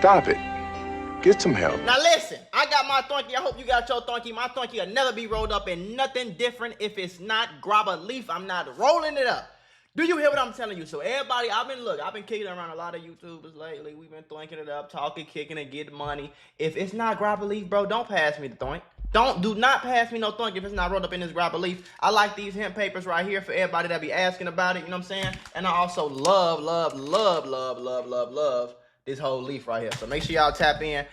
Stop it. Get some help. Now listen, I got my thunky. I hope you got your thunky. My thunky will never be rolled up in nothing different. If it's not grabber leaf, I'm not rolling it up. Do you hear what I'm telling you? So everybody, I've been kicking around a lot of YouTubers lately. We've been thunking it up, talking, kicking, and getting money. If it's not grabber leaf, bro, don't pass me the thunk. Do not pass me no thunk if it's not rolled up in this grabber leaf. I like these hemp papers right here for everybody that be asking about it. You know what I'm saying? And I also love this whole leaf right here. So make sure y'all tap in.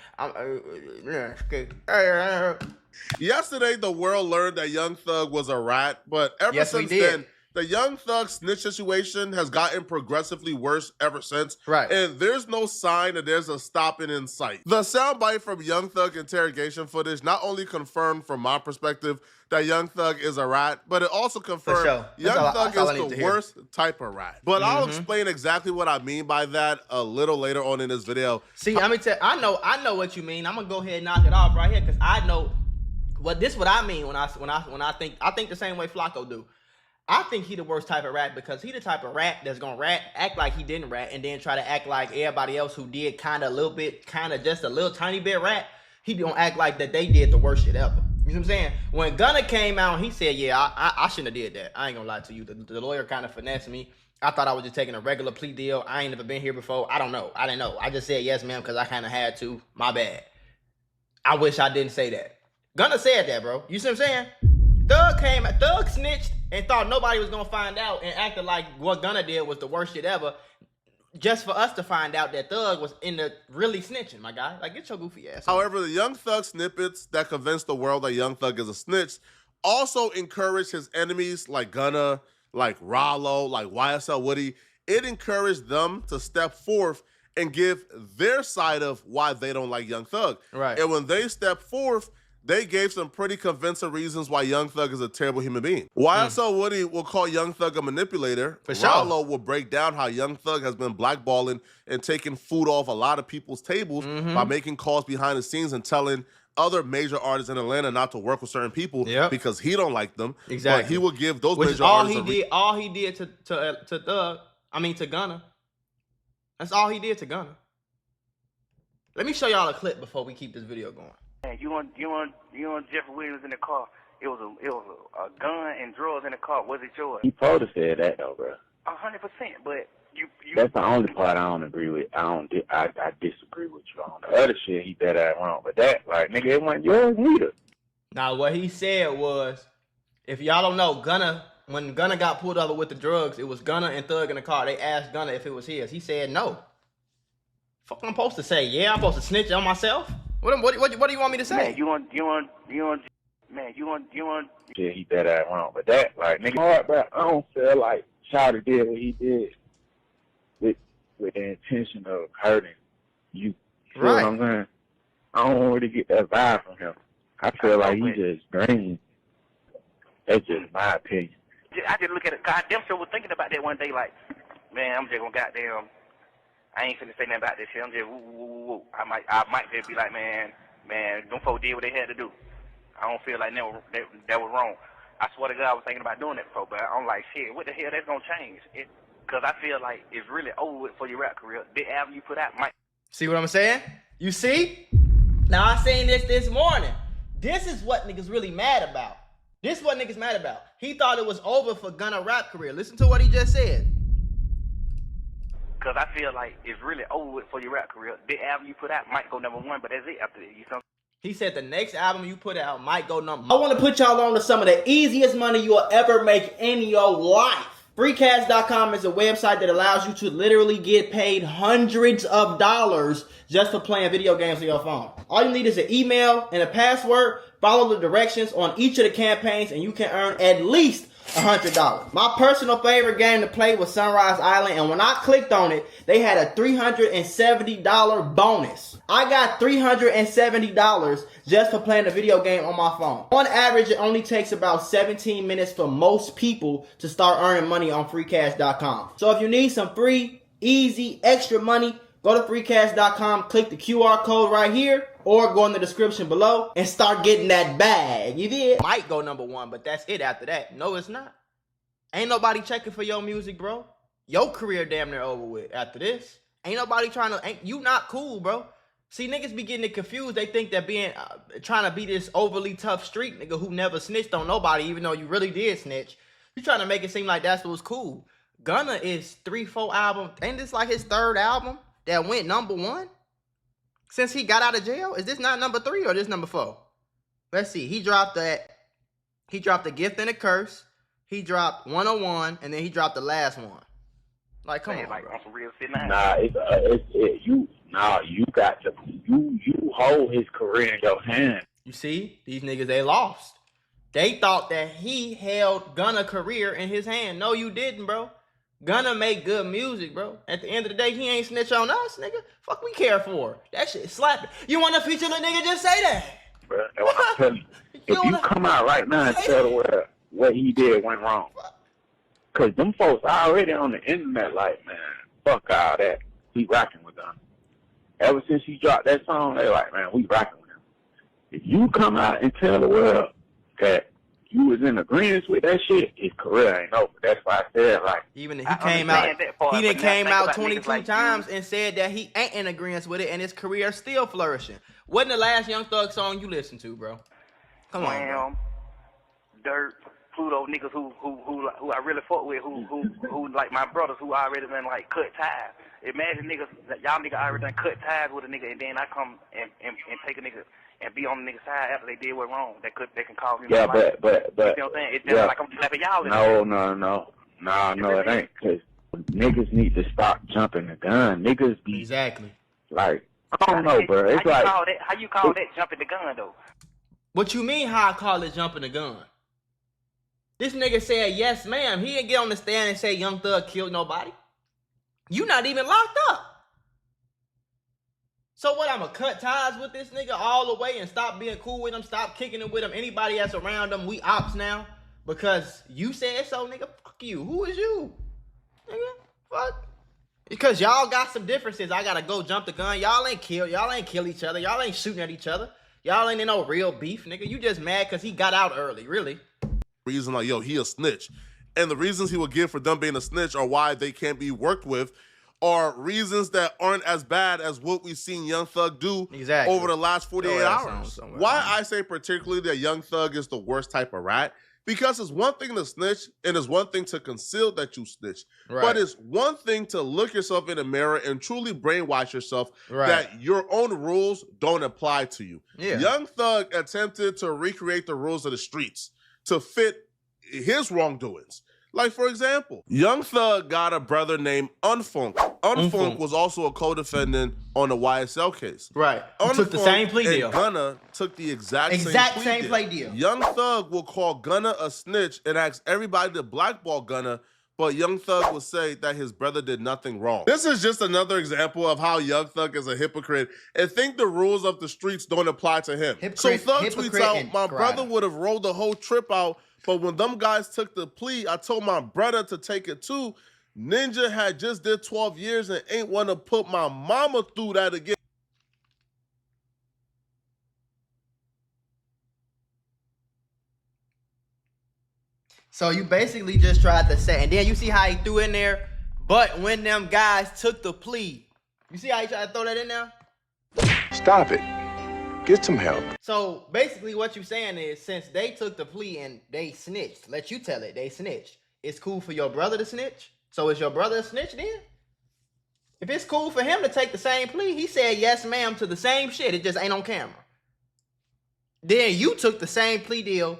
Yesterday, the world learned that Young Thug was a rat, but ever since then, the Young Thug snitch situation has gotten progressively worse ever since. Right. And there's no sign that there's a stopping in sight. The soundbite from Young Thug interrogation footage not only confirmed from my perspective that Young Thug is a rat, but it also confirmed Young Thug is the worst type of rat. But I'll explain exactly what I mean by that a little later on in this video. See, I know what you mean. I'm gonna go ahead and knock it off right here because I know what I mean when I think the same way Flacco do. I think he the worst type of rat because he the type of rat that's gonna act like he didn't rat, and then try to act like everybody else who did kind of just a little tiny bit rat. He don't act like that they did the worst shit ever. You know what I'm saying? When Gunna came out, he said, yeah, I shouldn't have did that. I ain't gonna lie to you. The lawyer kind of finessed me. I thought I was just taking a regular plea deal. I ain't never been here before. I don't know. I didn't know. I just said yes, ma'am, because I kind of had to. My bad. I wish I didn't say that. Gunna said that, bro. You see what I'm saying? Thug snitched and thought nobody was gonna find out and acted like what Gunna did was the worst shit ever, just for us to find out that Thug was in the really snitching, my guy. Like, get your goofy ass. However, the Young Thug snippets that convinced the world that Young Thug is a snitch also encouraged his enemies like Gunna, like Rollo, like YSL Woody. It encouraged them to step forth and give their side of why they don't like Young Thug. Right. And when they stepped forth, they gave some pretty convincing reasons why Young Thug is a terrible human being. YSL Woody will call Young Thug a manipulator. For sure. Rollo will break down how Young Thug has been blackballing and taking food off a lot of people's tables by making calls behind the scenes and telling other major artists in Atlanta not to work with certain people because he don't like them. Exactly. But he will give those Which major is all artists he did to Gunna. That's all he did to Gunna. Let me show y'all a clip before we keep this video going. Man, you want Jeffrey Williams in the car? It was a gun and drugs in the car. Was it yours? He supposed to say that though, bro. 100%, but you. That's the only part I don't agree with. I disagree with you on. The other shit, he dead ass wrong. But that, like, nigga, it wasn't yours neither. Now, what he said was, if y'all don't know, when Gunna got pulled over with the drugs, it was Gunna and Thug in the car. They asked Gunna if it was his. He said no. Fuck, I'm supposed to say yeah. I'm supposed to snitch on myself. What do you want me to say? Man, you want. Yeah, he dead ass wrong. But that, like, nigga, hard, bro. I don't feel like Shawty did what he did with the intention of hurting you. You know what I'm saying? I don't really get that vibe from him. I feel like he just green. That's just my opinion. I just look at it. God damn sure was thinking about that one day. Like, man, I'm just gonna goddamn. I ain't finna say nothing about this shit. I'm just woo. I might just be like, man, them folks did what they had to do. I don't feel like that was wrong. I swear to God, I was thinking about doing that before, but I'm like, shit, what the hell that's gonna change? Because I feel like it's really over with for your rap career. The album you put out might. See what I'm saying? You see? Now, I seen this morning. This is what niggas really mad about. This is what niggas mad about. He thought it was over for Gunna rap career. Listen to what he just said. Because I feel like it's really over with for your rap career. The album you put out might go #1, but that's it after that. You know? He said the next album you put out might go #1. I want to put y'all on to some of the easiest money you will ever make in your life. Freecash.com is a website that allows you to literally get paid hundreds of dollars just for playing video games on your phone. All you need is an email and a password. Follow the directions on each of the campaigns and you can earn at least $100. My personal favorite game to play was Sunrise Island, and when I clicked on it, they had a $370 bonus. I got $370 just for playing the video game on my phone. On average, it only takes about 17 minutes for most people to start earning money on Freecash.com. So if you need some free, easy, extra money, go to Freecash.com, click the QR code right here, or go in the description below and start getting that bag. You did? Might go #1, but that's it after that. No, it's not. Ain't nobody checking for your music, bro. Your career damn near over with after this. Ain't nobody you not cool, bro. See, niggas be getting it confused. They think that being trying to be this overly tough street nigga who never snitched on nobody, even though you really did snitch. You trying to make it seem like that's what was cool. Gunna is 3-4 album. Ain't this like his third album that went #1 since he got out of jail? Is this not #3 or this #4? Let's see. He dropped that. He dropped The Gift and the Curse. He dropped 101, and then he dropped the last one. Like, come on, like bro. on some real shit now. Nah, you got to you hold his career in your hand. You see, these niggas, they lost. They thought that he held Gunna career in his hand. No, you didn't, bro. Gunna make good music, bro. At the end of the day, he ain't snitch on us, nigga. Fuck we care for. That shit slapping. You want to feature the nigga? Just say that. Bro, that's what I'm telling you. If you come out right now and tell the world what he did went wrong. Because them folks already on the internet like, man, fuck all that. He rocking with them. Ever since he dropped that song, they like, man, we rocking with him. If you come out and tell the world that you was in agreement with that shit, his career ain't over. That's why I said, like, even if he came out, he done came out 22 times and said that he ain't in agreement with it, and his career still flourishing. Wasn't the last Young Thug song you listened to, bro? Come on, bro. Dirt, Pluto, niggas who I really fuck with, who like my brothers who already been like cut ties. Imagine niggas, y'all niggas already done cut ties with a nigga, and then I come and take a nigga and be on the nigga's side after they did what wrong. They can call me. Yeah, but you know what I'm saying? It's just like I'm slapping y'all. No, it ain't. Cause niggas need to stop jumping the gun. Niggas be exactly like, I don't know, bro. It's like how you call that jumping the gun though? What you mean? How I call it jumping the gun? This nigga said yes, ma'am. He didn't get on the stand and say Young Thug killed nobody. You not even locked up. So what, I'ma cut ties with this nigga all the way and stop being cool with him, stop kicking it with him? Anybody that's around him, we ops now? Because you said so, nigga? Fuck you. Who is you? Nigga, fuck. Because y'all got some differences. I gotta go jump the gun. Y'all ain't kill each other. Y'all ain't shooting at each other. Y'all ain't in no real beef, nigga. You just mad because he got out early, really. Reason like, yo, he a snitch. And the reasons he would give for them being a snitch or why they can't be worked with are reasons that aren't as bad as what we've seen Young Thug do over the last 48 hours. Why I say particularly that Young Thug is the worst type of rat? Because it's one thing to snitch and it's one thing to conceal that you snitch. Right. But it's one thing to look yourself in the mirror and truly brainwash yourself that your own rules don't apply to you. Yeah. Young Thug attempted to recreate the rules of the streets to fit his wrongdoings. Like, for example, Young Thug got a brother named Unfunk. Unfunk was also a co-defendant on the YSL case. Right. Unfunk took the same plea deal. And Gunna took the exact same plea deal. Young Thug will call Gunna a snitch and ask everybody to blackball Gunna, but Young Thug will say that his brother did nothing wrong. This is just another example of how Young Thug is a hypocrite and think the rules of the streets don't apply to him. So Thug tweets out, my brother would have rolled the whole trip out, but when them guys took the plea, I told my brother to take it too. Ninja had just did 12 years and ain't want to put my mama through that again. So you basically just tried to say, and then you see how he threw in there, but when them guys took the plea, you see how he tried to throw that in there? Stop it. Get some help. So basically what you're saying is, since they took the plea and they snitched, let you tell it, they snitched, it's cool for your brother to snitch? So is your brother a snitch then? If it's cool for him to take the same plea, he said yes ma'am to the same shit, it just ain't on camera. Then you took the same plea deal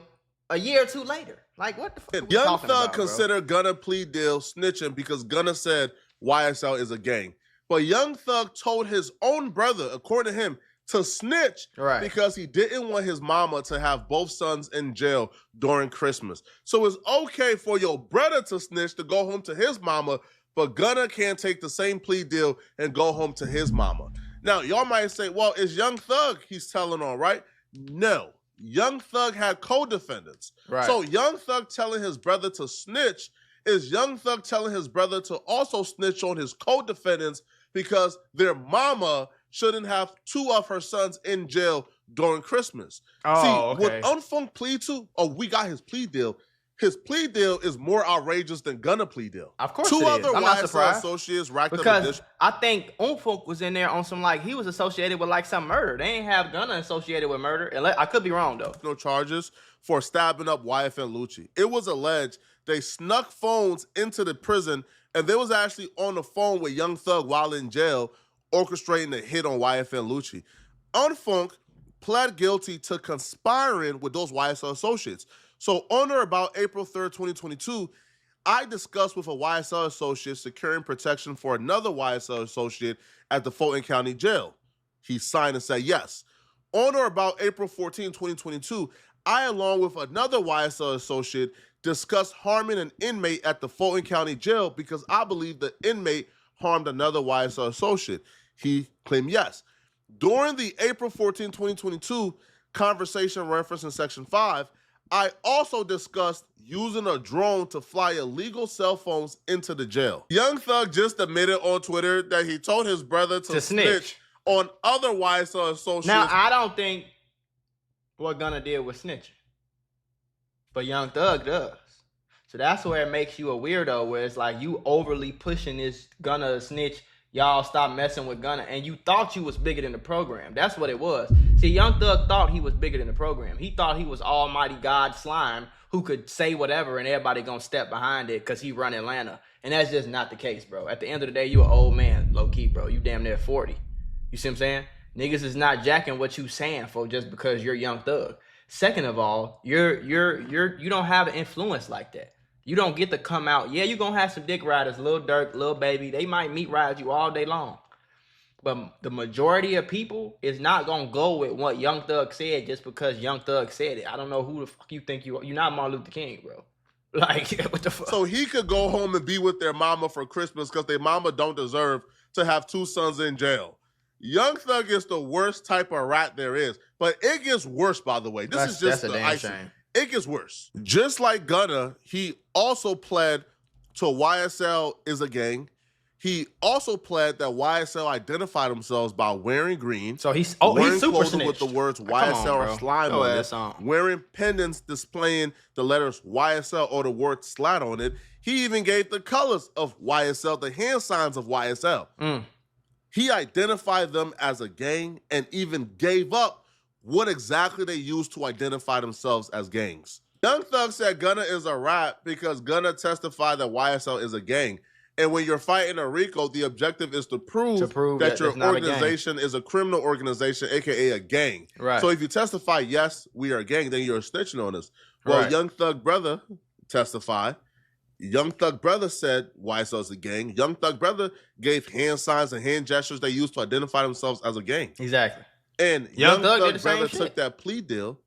a year or two later. Like, what the fuck? Young Thug considered Gunna plea deal snitching because Gunna said YSL is a gang. But Young Thug told his own brother, according to him, to snitch because he didn't want his mama to have both sons in jail during Christmas. So it's okay for your brother to snitch to go home to his mama, but Gunna can't take the same plea deal and go home to his mama. Now, y'all might say, well, it's Young Thug he's telling on, right? No. Young Thug had co-defendants. So Young Thug telling his brother to snitch is Young Thug telling his brother to also snitch on his co-defendants because their mama shouldn't have two of her sons in jail during Christmas. What Unfunk plead to, we got his plea deal. his plea deal is more outrageous than Gunna plea deal. Of course, two other I'm not YSL surprised. associates racked because up I think Unfunk was in there on some like he was associated with like some murder. They ain't have Gunna associated with murder. I could be wrong though. No charges for stabbing up YFN Lucci. It was alleged they snuck phones into the prison and they was actually on the phone with Young Thug while in jail, orchestrating a hit on YFN Lucci. Unfunk pled guilty to conspiring with those YSL associates. So on or about April 3rd, 2022, I discussed with a YSL associate securing protection for another YSL associate at the Fulton County Jail. He signed and said yes. On or about April 14, 2022, I, along with another YSL associate, discussed harming an inmate at the Fulton County Jail because I believe the inmate harmed another YSL associate. He claimed yes. During the April 14, 2022 conversation referenced in Section 5, I also discussed using a drone to fly illegal cell phones into the jail. Young Thug just admitted on Twitter that he told his brother to snitch on other YSL associates. Now, I don't think what Gunna did was snitching, but Young Thug does. So that's where it makes you a weirdo, where it's like you overly pushing this Gunna snitch. Y'all stop messing with Gunna, and you thought you was bigger than the program. That's what it was. See, Young Thug thought he was bigger than the program. He thought he was almighty God Slime who could say whatever and everybody gonna step behind it because he run Atlanta. And that's just not the case, bro. At the end of the day, you an old man, low-key, bro. You damn near 40. You see what I'm saying? Niggas is not jacking what you saying for just because you're Young Thug. Second of all, you don't have an influence like that. You don't get to come out. Yeah, you're going to have some dick riders, Lil Durk, Lil Baby. They might meat ride you all day long. But the majority of people is not going to go with what Young Thug said just because Young Thug said it. I don't know who the fuck you think you are. You're not Martin Luther King, bro. Like, what the fuck? So he could go home and be with their mama for Christmas because their mama don't deserve to have two sons in jail. Young Thug is the worst type of rat there is. But it gets worse, by the way. This is just the icing. Shame. It gets worse. Just like Gunna, he also pled to YSL is a gang. He also pled that YSL identified themselves by wearing green. So he's super snitched. With the words YSL or slime on it. Wearing pendants displaying the letters YSL or the word slat on it. He even gave the colors of YSL, the hand signs of YSL. He identified them as a gang and even gave up what exactly they used to identify themselves as gangs. Young Thug said Gunna is a rat because Gunna testified that YSL is a gang. And when you're fighting a RICO, the objective is to prove that your organization is a criminal organization, aka a gang. Right. So if you testify, yes, we are a gang, then you're snitching on us. Well, Young Thug brother testified. Young Thug brother said YSL is a gang. Young Thug brother gave hand signs and hand gestures they used to identify themselves as a gang. Exactly. And Young Thug brother took that plea deal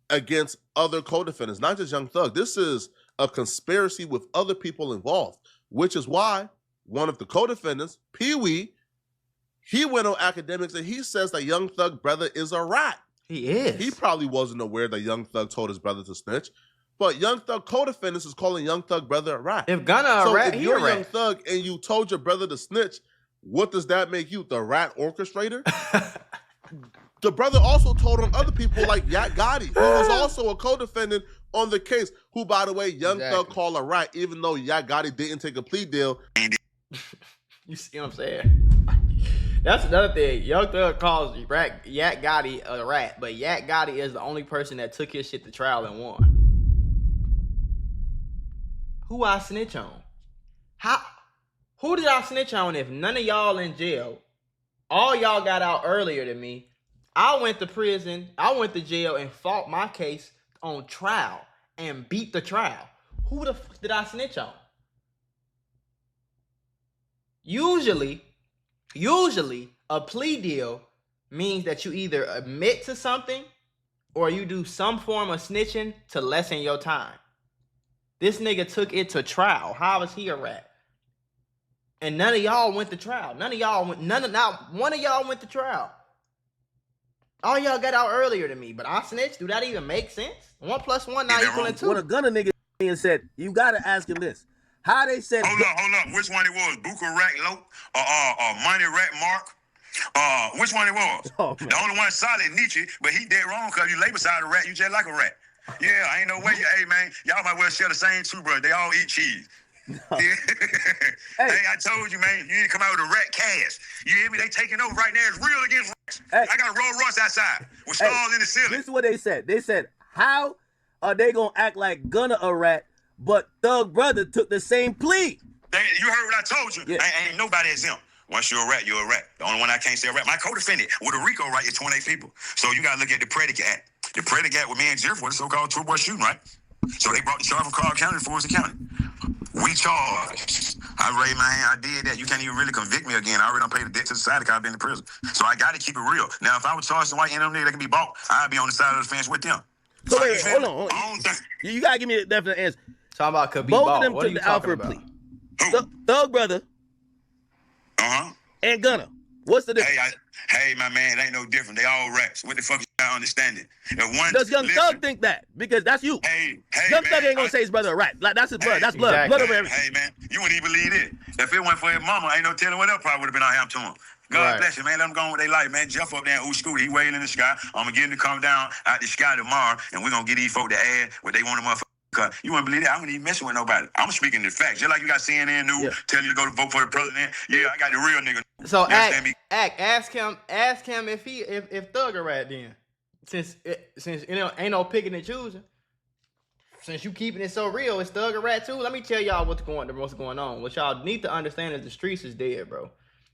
against other co-defendants, not just Young Thug. This is a conspiracy with other people involved, which is why one of the co-defendants, Pee-wee, he went on academics and he says that Young Thug brother is a rat. He is. He probably wasn't aware that Young Thug told his brother to snitch, but Young Thug co-defendants is calling Young Thug brother a rat. If Gunna a rat, if you're Young Thug and you told your brother to snitch, what does that make you? The rat orchestrator? The brother also told on other people like Yak Gotti, who was also a co-defendant on the case, who, by the way, Young Thug called a rat, even though Yak Gotti didn't take a plea deal. You see what I'm saying? That's another thing. Young Thug calls Yak Gotti a rat, but Yak Gotti is the only person that took his shit to trial and won. Who I snitch on? Who did I snitch on if none of y'all in jail? All y'all got out earlier than me. I went to prison. I went to jail and fought my case on trial and beat the trial. Who the fuck did I snitch on? Usually, a plea deal means that you either admit to something or you do some form of snitching to lessen your time. This nigga took it to trial. How is he a rat? And none of y'all went to trial. Not one of y'all went to trial. All y'all got out earlier than me, but I snitched. Do that even make sense? 1 + 1 not equaling 2. What a Gunna nigga said, you gotta ask him this. How they said... Hold up. Which one it was? Buka Rat Lope? Money Rat Mark? Which one it was? Oh, the only one solid, Nietzsche, but he dead wrong because you lay beside a rat, you just like a rat. Yeah, ain't no way. Hey, man, y'all might well share the same toothbrush. They all eat cheese. No. Yeah. Hey, I told you, man, you need to come out with a rat cast. You hear me? They taking over right now. It's real against rats. Hey. I got a Rolls Royce outside with stars in the ceiling. This is what they said. They said, how are they going to act like Gunna a rat, but Thug Brother took the same plea? You heard what I told you. Yeah. Ain't nobody exempt. Once you're a rat, you're a rat. The only one I can't say a rat. My co-defendant with a RICO right is 28 people. So you got to look at the predicate act. The predicate with me and Jeff was the so-called two-boy shooting, right? So they brought the charge from Clark County to Forest County. We charged. I raised my hand. I did that. You can't even really convict me again. I already done paid the debt to society because I've been in prison. So I got to keep it real. Now, if I was charged some white NM nigga that can be bought, I'd be on the side of the fence with them. So wait, hold on. You got to give me a definite answer. Talking about could be both bought. of them what took the Alfred plea. Thug Brother and Gunna. What's the difference? Hey, my man, it ain't no different. They all rats. What the fuck is y'all understanding? Does Young Thug think that? Because that's you. Hey, Young Thug ain't gonna say his brother a rat. Like, that's his blood. That's blood. Exactly. Blood over everything. Hey, man, you wouldn't even believe it. If it wasn't for his mama, ain't no telling what else probably would have been out here to him. God bless you, man. Let them go on with their life, man. Jeff up there in Scooter, he wailing in the sky. I'm gonna get him to come down out the sky tomorrow, and we're gonna get these folk to add what they want to motherfucker. You wouldn't believe that. I wouldn't even messing with nobody. I'm speaking the facts. Just like you got CNN News telling you to go to vote for the president. Yeah, I got the real nigga. So ask him if Thug a rat then. Since ain't no picking and choosing. Since you keeping it so real, it's Thug a rat too. Let me tell y'all what's going on. What y'all need to understand is the streets is dead, bro.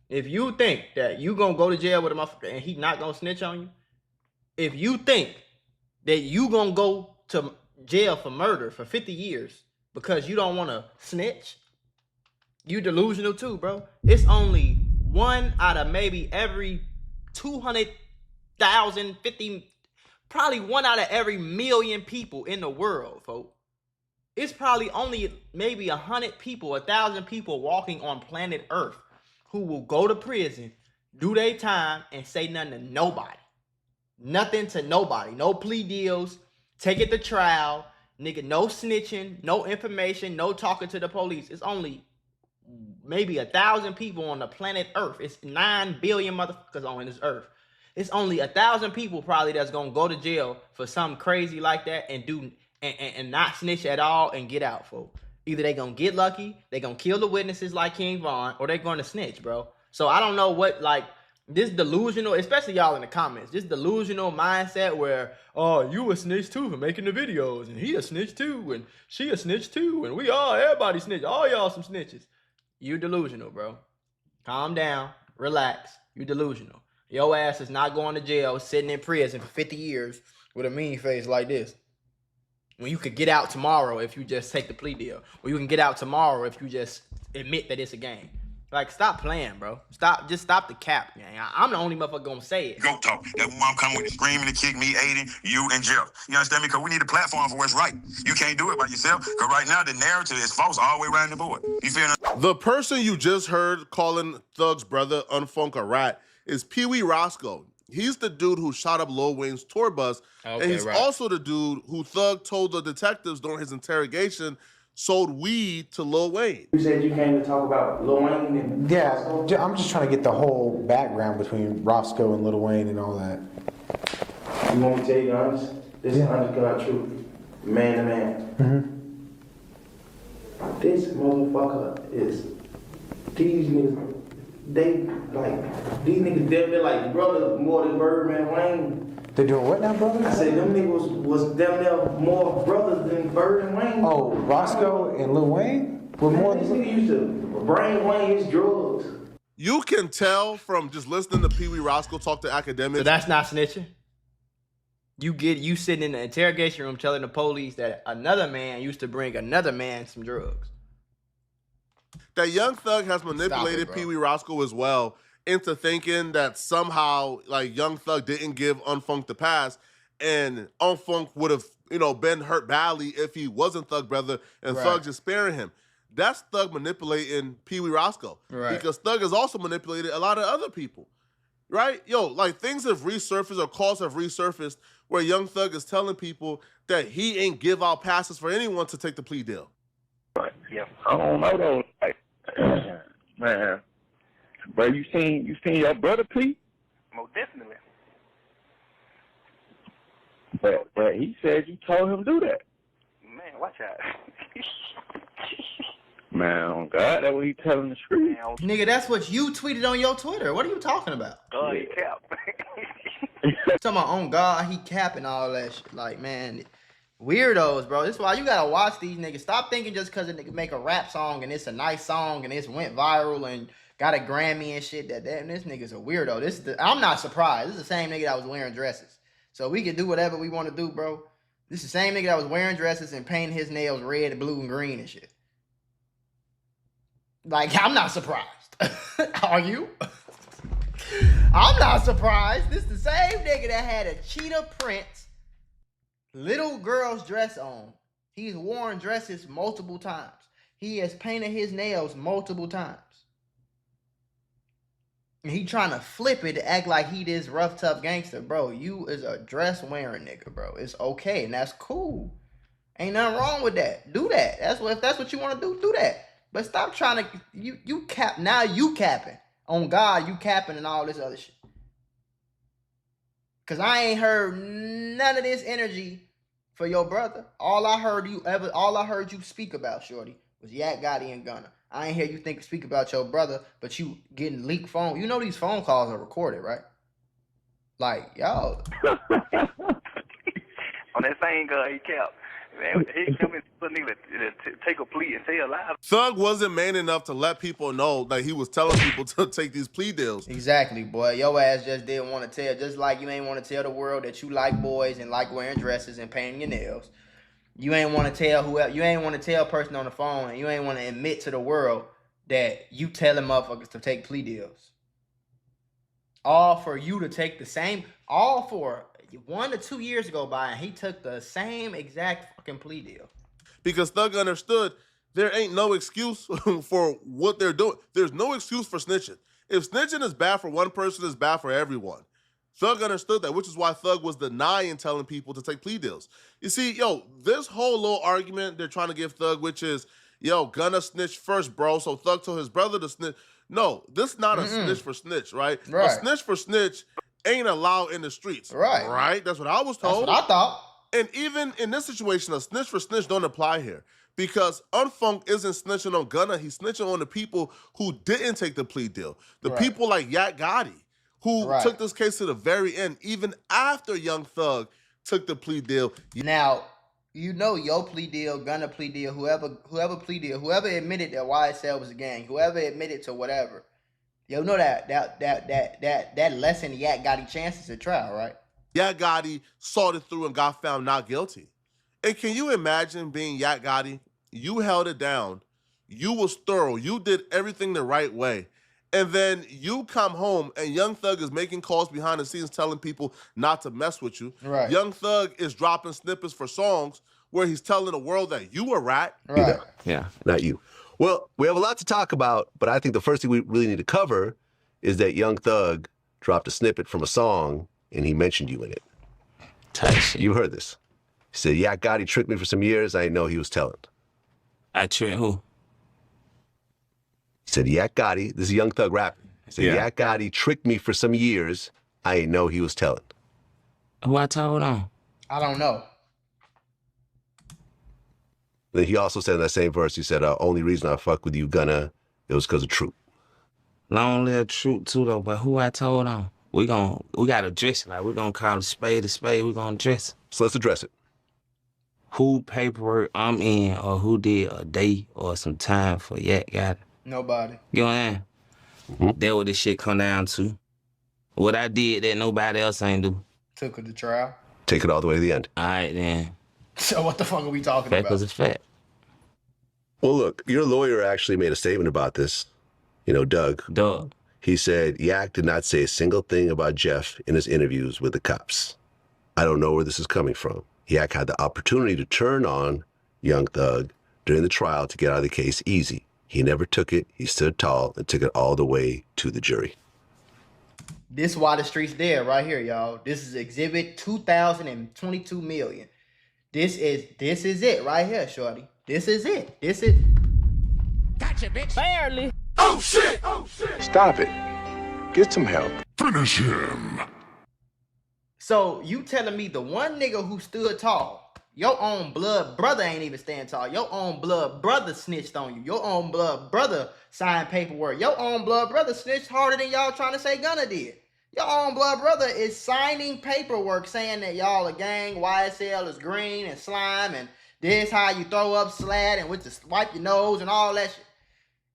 If you think that you gonna go to jail with a motherfucker and he not gonna snitch on you, if you think that you gonna go to jail for murder for 50 years because you don't want to snitch, you delusional too, bro. It's only one out of maybe every 200,000, 50, probably one out of every million people in the world, folks. It's probably only maybe 100 people, 1,000 people walking on planet Earth who will go to prison, do their time, and say nothing to nobody. Nothing to nobody. No plea deals. Take it to trial. Nigga, no snitching, no information, no talking to the police. It's only maybe 1,000 people on the planet Earth. It's 9 billion motherfuckers on this earth. It's only 1,000 people probably that's gonna go to jail for something crazy like that and do and not snitch at all and get out, folks. Either they gonna get lucky, they gonna kill the witnesses like King Von, or they gonna snitch, bro. So I don't know what, like, this delusional, especially y'all in the comments, this delusional mindset where, oh, you a snitch too for making the videos, and he a snitch too, and she a snitch too, and everybody snitch, all y'all some snitches. You delusional, bro. Calm down, relax. You delusional. Your ass is not going to jail, sitting in prison for 50 years with a mean face like this. When you could get out tomorrow if you just take the plea deal. Or you can get out tomorrow if you just admit that it's a game. Like, stop playing, bro. Just stop the cap, gang. I'm the only motherfucker gonna say it. Go talk. That mom coming with the screaming to kick me, Aiden, you, and Jeff. You understand me? Because we need a platform for what's right. You can't do it by yourself. Because right now, the narrative is false all the way around the board. You feel me? The person you just heard calling Thug's brother Unfunk a rat is Pee Wee Roscoe. He's the dude who shot up Lil Wayne's tour bus. Okay, and he's also the dude who Thug told the detectives during his interrogation sold weed to Lil Wayne. You said you came to talk about Lil Wayne and yeah, I'm just trying to get the whole background between Roscoe and Lil Wayne and all that. You want me to tell you honest? This is honest God truth. Man to man. Mm-hmm. This motherfucker is, these niggas, these niggas they're like brothers more than Birdman Wayne. They doing what now, brother? I said them niggas was damn near more brothers than Bird and Wayne. Oh, Roscoe and Lil Wayne? Were more this nigga used to bring Wayne his drugs. You can tell from just listening to Pee Wee Roscoe talk to academics. So that's not snitching? You sitting in the interrogation room telling the police that another man used to bring another man some drugs. That Young Thug has manipulated Pee Wee Roscoe as well into thinking that somehow, like, Young Thug didn't give Unfunk the pass, and Unfunk would have, been hurt badly if he wasn't Thug brother, and Thug just sparing him. That's Thug manipulating Pee Wee Roscoe. Right. Because Thug has also manipulated a lot of other people. Right? Things have resurfaced or calls have resurfaced where Young Thug is telling people that he ain't give out passes for anyone to take the plea deal. Yeah, I don't know though. Man. But you seen your brother plea? Most definitely. But But he said you told him to do that. Man, watch out. Man, oh God, that's what he telling the street. Nigga, that's what you tweeted on your Twitter. What are you talking about? God, he cap. Talking about, on God, he capping all that shit. Like, man, weirdos, bro. This is why you gotta watch these niggas. Stop thinking just because a nigga make a rap song and it's a nice song and it's went viral and got a Grammy and shit, that this nigga's a weirdo. I'm not surprised. This is the same nigga that was wearing dresses. So we can do whatever we want to do, bro. This is the same nigga that was wearing dresses and painting his nails red, blue, and green and shit. Like, I'm not surprised. Are you? I'm not surprised. This is the same nigga that had a cheetah print little girl's dress on. He's worn dresses multiple times. He has painted his nails multiple times. And he trying to flip it to act like he this rough, tough gangster. Bro, you is a dress wearing nigga, bro. It's okay, and that's cool. Ain't nothing wrong with that. Do that. If that's what you want to do, do that. But stop trying to, you cap, now you capping. On God, you capping and all this other shit. Cause I ain't heard none of this energy for your brother. All I heard you speak about, shorty, was Yak Gotti and Gunna. I ain't hear you speak about your brother, but you getting leaked phone. You know these phone calls are recorded, right? Like, yo. On that same guy, he kept. Man, he come in to take a plea and say a lie. Thug wasn't man enough to let people know that he was telling people to take these plea deals. Exactly, boy. Your ass just didn't want to tell. Just like you ain't want to tell the world that you like boys and like wearing dresses and painting your nails. You ain't want to tell whoever. You ain't want to tell a person on the phone, and you ain't want to admit to the world that you telling motherfuckers to take plea deals. All for you to take the same. All for 1 to 2 years go by, and he took the same exact fucking plea deal. Because Thug understood there ain't no excuse for what they're doing. There's no excuse for snitching. If snitching is bad for one person, it's bad for everyone. Thug understood that, which is why Thug was denying telling people to take plea deals. You see, yo, this whole little argument they're trying to give Thug, which is, yo, Gunna snitch first, bro, so Thug told his brother to snitch. No, this is not a snitch for snitch, right? A snitch for snitch ain't allowed in the streets. Right? That's what I was told. That's what I thought. And even in this situation, a snitch for snitch don't apply here. Because Unfunk isn't snitching on Gunna, he's snitching on the people who didn't take the plea deal. The people like Yak Gotti, who took this case to the very end, even after Young Thug took the plea deal. Now, you know your plea deal, Gunna plea deal, whoever plea deal, whoever admitted that YSL was a gang, whoever admitted to whatever, you know that lessened Yak Gotti chances at trial, right? Yak Gotti sought it through and got found not guilty. And can you imagine being Yak Gotti? You held it down. You was thorough. You did everything the right way. And then you come home and Young Thug is making calls behind the scenes telling people not to mess with you. Right. Young Thug is dropping snippets for songs where he's telling the world that you a rat. Right. Yeah, not you. Well, we have a lot to talk about, but I think the first thing we really need to cover is that Young Thug dropped a snippet from a song and he mentioned you in it. Tight shit. You heard this. He said, Yak Gotti tricked me for some years. I didn't know he was telling. I tricked who? He said, Yak Gotti, this is Young Thug rapping. He said, Yak Gotti tricked me for some years. I didn't know he was telling. Who I told on? I don't know. Then he also said in that same verse, he said, only reason I fuck with you, Gunna, it was because of Troop. Long live Troop too, though, but who I told on? We gotta address it. Like, we're gonna call a spade, we're gonna address it. So let's address it. Who paperwork I'm in, or who did a day or some time for Yak Gotti? Nobody. You know what I mean? That's what this shit come down to. What I did that nobody else ain't do. Took her to trial. Take it all the way to the end. All right, then. So what the fuck are we talking Fact about? was a fact. Well, look, your lawyer actually made a statement about this. You know, Doug. He said, Yak did not say a single thing about Jeff in his interviews with the cops. I don't know where this is coming from. Yak had the opportunity to turn on Young Thug during the trial to get out of the case easy. He never took it. He stood tall and took it all the way to the jury. This why the streets dead right here, y'all. This is exhibit 2022 million. This is it right here, shorty. This is it. This is. Gotcha, bitch. Barely. Oh shit! Oh shit! Stop it. Get some help. Finish him. So you telling me the one nigga who stood tall, your own blood brother ain't even stand tall. Your own blood brother snitched on you. Your own blood brother signed paperwork. Your own blood brother snitched harder than y'all trying to say Gunna did. Your own blood brother is signing paperwork saying that y'all a gang, YSL is green and slime, and this how you throw up slat and with the wipe your nose and all that shit.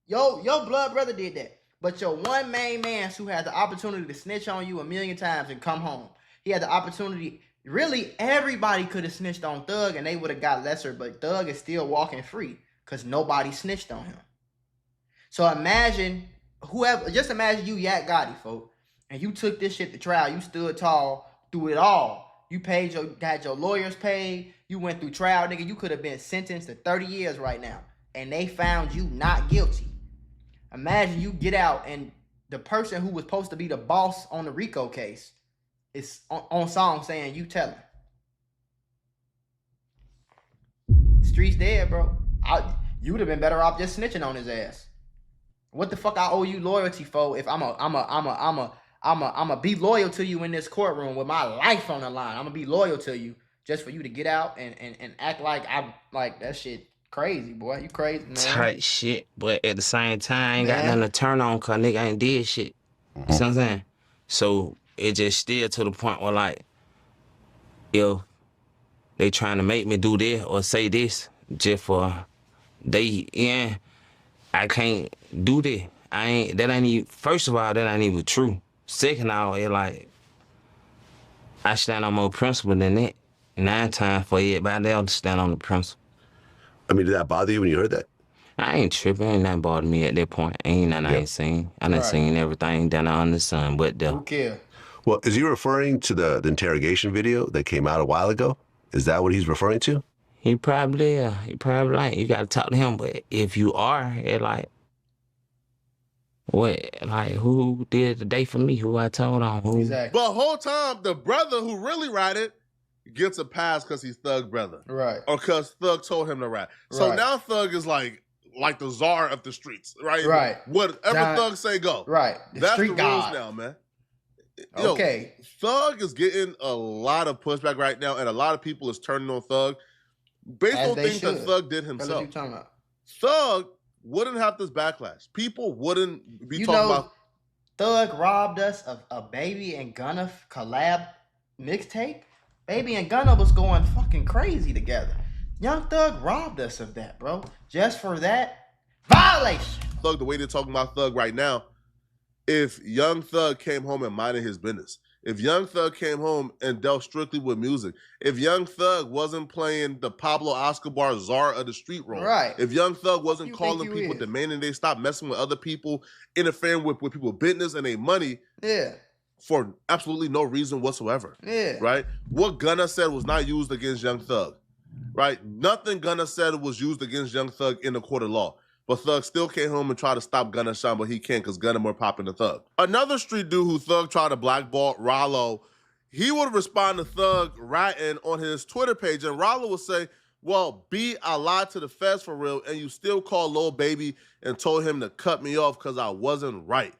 Your blood brother did that. But your one main man who had the opportunity to snitch on you 1,000,000 times and come home. He had the opportunity. Really, everybody could have snitched on Thug and they would have got lesser, but Thug is still walking free because nobody snitched on him. So imagine just imagine you Yak Gotti, folks, and you took this shit to trial. You stood tall through it all. You got your lawyers paid. You went through trial, nigga. You could have been sentenced to 30 years right now, and they found you not guilty. Imagine you get out and the person who was supposed to be the boss on the RICO case is on song saying you tell him. Streets dead, bro. You would have been better off just snitching on his ass. What the fuck I owe you loyalty for if I'm a be loyal to you in this courtroom with my life on the line. I'm gonna be loyal to you just for you to get out and act like I'm like that shit crazy, boy. You crazy, man. Tight shit, but at the same time, I ain't got nothing to turn on cause nigga ain't did shit. You see what I'm saying? So it just still to the point where like, if they trying to make me do this or say this just for I can't do that. First of all, that ain't even true. Second of all, it like, I stand on more principle than that. 9 times for everybody else to stand on the principle. I mean, did that bother you when you heard that? I ain't tripping. Ain't nothing bothered me at that point. Ain't nothing I ain't seen. I done seen everything down under the sun, but who cares? Well, is he referring to the interrogation video that came out a while ago? Is that what he's referring to? He probably ain't. You gotta talk to him, but if you are, it like, what? Like, who did the day for me? Who I told on? Who? Exactly. But whole time, the brother who really ratted gets a pass because he's Thug brother. Right. Or because Thug told him to rat. So now Thug is like the czar of the streets, right? Right. Whatever Thug say, go. Right. That's the rules now, man. Yo, okay. Thug is getting a lot of pushback right now, and a lot of people is turning on Thug based on things that Thug did himself. What you talking about? Thug wouldn't have this backlash. People wouldn't be talking about. Thug robbed us of a Baby and Gunna collab mixtape. Baby and Gunna was going fucking crazy together. Young Thug robbed us of that, bro. Just for that violation. Thug, the way they're talking about Thug right now, if Young Thug came home and minded his business, if Young Thug came home and dealt strictly with music, if Young Thug wasn't playing the Pablo Escobar czar of the street role, if Young Thug wasn't calling people, demanding they stop messing with other people, interfering with people's business and their money, for absolutely no reason whatsoever, right? What Gunna said was not used against Young Thug, right? Nothing Gunna said was used against Young Thug in the court of law. But Thug still came home and tried to stop Gunna shine, but he can't because Gunna more popping than Thug. Another street dude who Thug tried to blackball, Rollo, he would respond to Thug ratting on his Twitter page, and Rollo would say, well, B, I lied to the feds for real, and you still called Lil Baby and told him to cut me off because I wasn't right.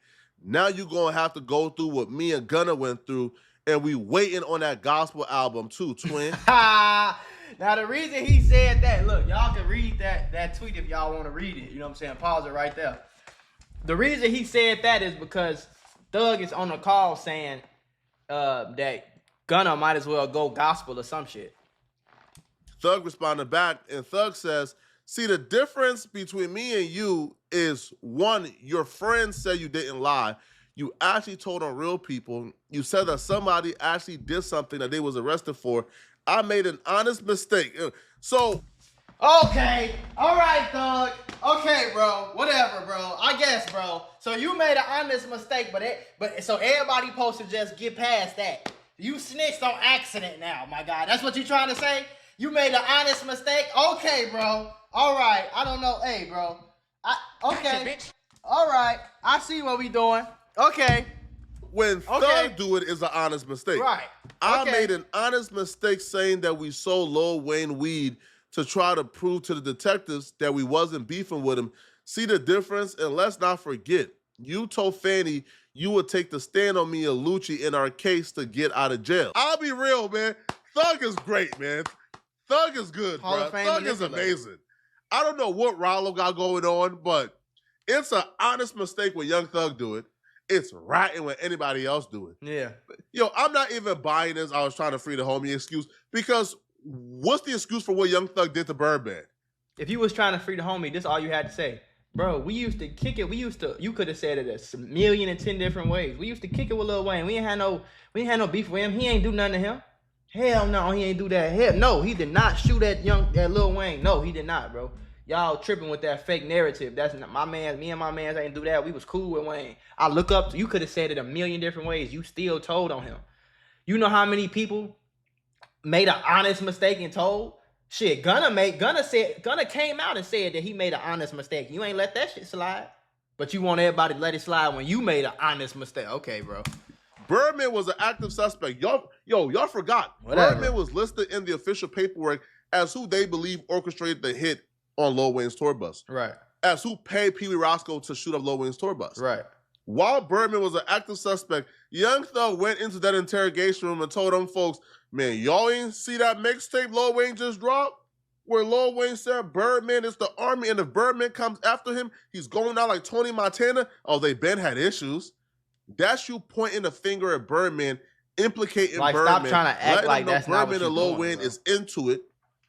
Now you're going to have to go through what me and Gunna went through, and we waiting on that gospel album too, twin. Now, the reason he said that, look, y'all can read that tweet if y'all want to read it. You know what I'm saying? Pause it right there. The reason he said that is because Thug is on a call saying that Gunna might as well go gospel or some shit. Thug responded back, and Thug says, see, the difference between me and you is, one, your friends said you didn't lie. You actually told on real people. You said that somebody actually did something that they was arrested for. I made an honest mistake. So, okay, all right, Thug. Okay, bro, whatever, bro. I guess, bro. So you made an honest mistake, but so everybody supposed to just get past that. You snitched on accident now, my guy. That's what you trying to say? You made an honest mistake? Okay, bro. All right. I don't know. Hey, bro. Okay. All right. I see what we doing. Okay. When Thug do it is an honest mistake. Right. I made an honest mistake saying that we sold Lil Wayne weed to try to prove to the detectives that we wasn't beefing with him. See the difference? And let's not forget, you told Fanny you would take the stand on me and Lucci in our case to get out of jail. I'll be real, man. Thug is great, man. Thug is good, bro. Thug is amazing. I don't know what Rollo got going on, but it's an honest mistake when Young Thug do it. It's ratting when anybody else do it. Yeah. Yo, I'm not even buying this I was trying to free the homie excuse, because what's the excuse for what Young Thug did to Birdman? If you was trying to free the homie, this is all you had to say. Bro, we used to kick it. You could have said it a million and 10 different ways. We used to kick it with Lil Wayne. We ain't had no beef with him. He ain't do nothing to him. Hell no, he ain't do that. Hell no, he did not shoot at Lil Wayne. No, he did not, bro. Y'all tripping with that fake narrative. That's not my man. Me and my mans ain't do that. We was cool with Wayne. I look up to you. Could have said it a million different ways. You still told on him. You know how many people made an honest mistake and told? Shit, Gunna came out and said that he made an honest mistake. You ain't let that shit slide. But you want everybody to let it slide when you made an honest mistake. Okay, bro. Birdman was an active suspect. Y'all forgot. Whatever. Birdman was listed in the official paperwork as who they believe orchestrated the hit on Lil Wayne's tour bus. Right. As who paid Pee Wee Roscoe to shoot up Lil Wayne's tour bus. Right. While Birdman was an active suspect, Young Thug went into that interrogation room and told them folks, man, y'all ain't see that mixtape Lil Wayne just dropped? Where Lil Wayne said Birdman is the army, and if Birdman comes after him, he's going out like Tony Montana. Oh, they been had issues. That's you pointing the finger at Birdman, implicating Birdman. Stop trying to act like that's not what Birdman and Lil Wayne is into it.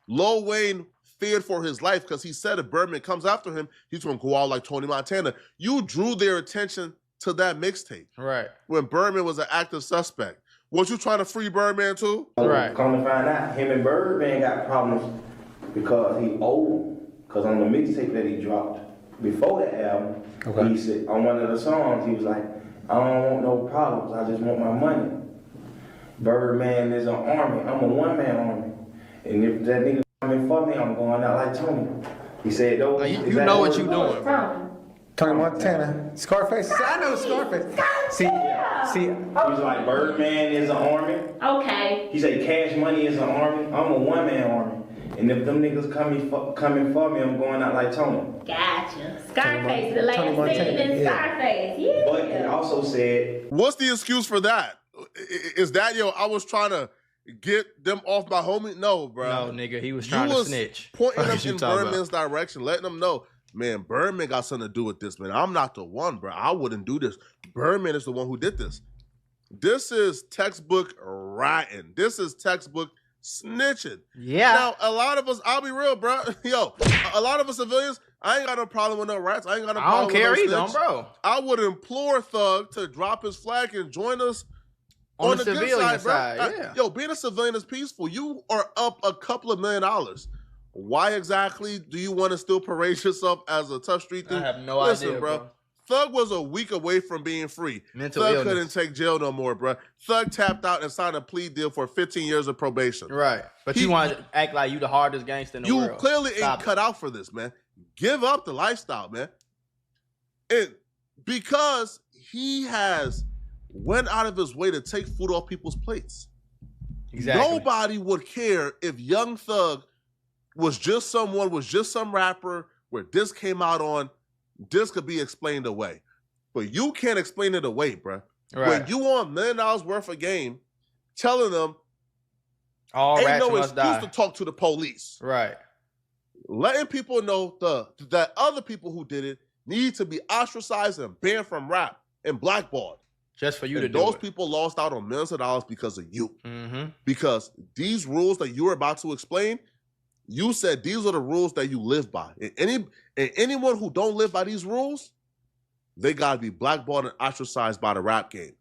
Lil Wayne feared for his life because he said if Birdman comes after him, he's going to go out like Tony Montana. You drew their attention to that mixtape. Right. When Birdman was an active suspect. Was you trying to free Birdman too? Right. Come to find out, him and Birdman got problems because he owed him. Because on the mixtape that he dropped before the album, he said, on one of the songs, he was like, I don't want no problems, I just want my money. Birdman is an army, I'm a one-man army. And if that nigga coming for me, I'm going out like Tony. He said, though, you know what you doing, bro. Tony Montana. Scarface. I know Scarface. See. He was like, Birdman is an army. Okay. He said, Cash Money is an army. I'm a one-man army. And if them niggas coming for me, I'm going out like Tony. Gotcha. Scarface, the last scene in Scarface. Yeah. But he also said, what's the excuse for that? Is that, I was trying to get them off my homie? No, bro. No, nigga, he was trying to snitch. Pointing them in Birdman's direction, letting them know, man, Birdman got something to do with this, man. I'm not the one, bro. I wouldn't do this. Birdman is the one who did this. This is textbook ratting. This is textbook snitching. Yeah. Now, a lot of us, I'll be real, bro. A lot of us civilians, I ain't got no problem with no rats. I ain't got no problem with no snitch. I don't care either, bro. I would implore Thug to drop his flag and join us on the civilian side, bro. Being a civilian is peaceful. You are up a couple of $1 million. Why exactly do you want to still parade yourself as a tough street dude? I have no idea, bro. Thug was a week away from being free. Thug couldn't take jail no more, bro. Thug tapped out and signed a plea deal for 15 years of probation. Right. But you want to act like you the hardest gangster in the world. You clearly ain't cut out for this, man. Give up the lifestyle, man. And because he has went out of his way to take food off people's plates. Exactly. Nobody would care if Young Thug was just some rapper where this came out on. This could be explained away. But you can't explain it away, bro. Right. When you want $1 million worth of game, telling them ain't no excuse to talk to the police. Right. Letting people know that other people who did it need to be ostracized and banned from rap and blackballed. Just for you to do those people lost out on millions of dollars because of you. Mm-hmm. Because these rules that you're about to explain, you said these are the rules that you live by. And anyone who don't live by these rules, they gotta be blackballed and ostracized by the rap game.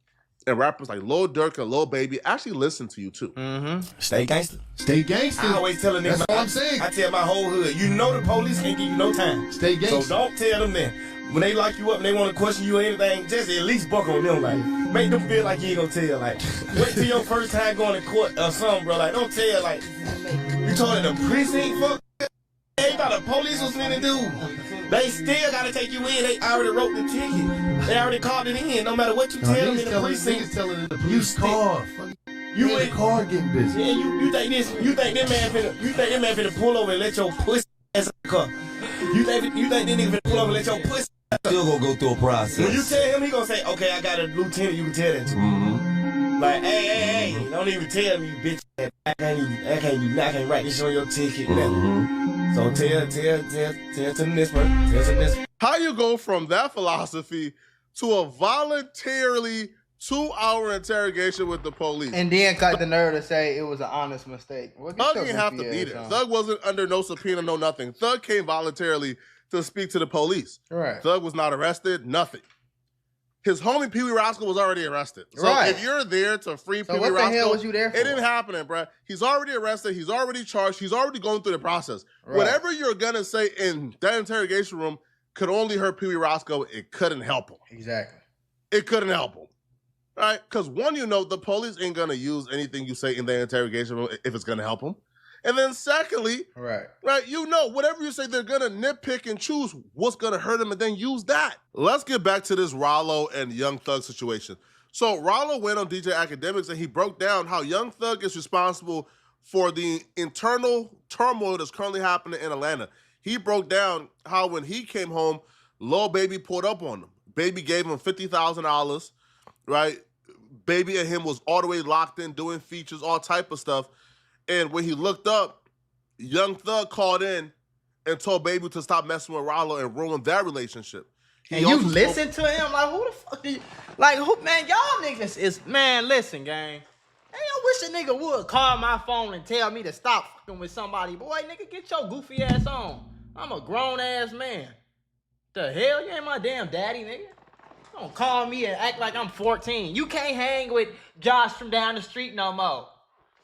And rappers like Lil Durk and Lil Baby actually listen to you too. Mm-hmm. Stay gangster. Stay gangster. I always tell a nigga, that's what I'm saying. I tell my whole hood, you know the police can't give you no time. Stay gangster. So don't tell them that. When they lock you up and they want to question you or anything, just at least buck on them. Like, make them feel like you ain't gonna tell. Like, wait till your first time going to court or something, bro. Like, don't tell. Like, you told the precinct, fuck. They thought the police was finna do. They still gotta take you in. They already wrote the ticket. They already called it in. No matter what you tell them in the precinct, telling the police car. You in the car getting busy. Yeah, you think that man finna pull over and let your pussy ass in the car. You think that nigga finna pull over and let your pussy still gonna go through a process. When you tell him, he gonna say, okay, I got a lieutenant, you can tell that to. Like, hey, don't even tell me, bitch. I can't write this on your ticket. So tell to this one. Tell to this. How you go from that philosophy to a voluntarily 2-hour interrogation with the police? And then got the nerve to say it was an honest mistake. Thug didn't have to be there. Thug wasn't under no subpoena, no nothing. Thug came voluntarily to speak to the police. Right. Thug was not arrested, nothing. His homie Pee Wee Roscoe was already arrested. So if you're there to free Pee Wee Roscoe, what the hell was you there for? It didn't happen, bro. He's already arrested. He's already charged. He's already going through the process. Right. Whatever you're going to say in that interrogation room could only hurt Pee Wee Roscoe. It couldn't help him. Exactly. It couldn't help him. Right? Because one, the police ain't going to use anything you say in the interrogation room if it's going to help them. And then secondly, right, whatever you say, they're going to nitpick and choose what's going to hurt them and then use that. Let's get back to this Rollo and Young Thug situation. So Rollo went on DJ Academics and he broke down how Young Thug is responsible for the internal turmoil that's currently happening in Atlanta. He broke down how when he came home, Lil Baby pulled up on him. Baby gave him $50,000, right? Baby and him was all the way locked in, doing features, all type of stuff. And when he looked up, Young Thug called in and told Baby to stop messing with Rollo and ruin that relationship. And you listen to him? Like, who the fuck do you... Like, who, man, y'all niggas is... Man, listen, gang. Hey, I wish a nigga would call my phone and tell me to stop fucking with somebody. Boy, nigga, get your goofy ass on. I'm a grown-ass man. The hell? You ain't my damn daddy, nigga. Don't call me and act like I'm 14. You can't hang with Josh from down the street no more.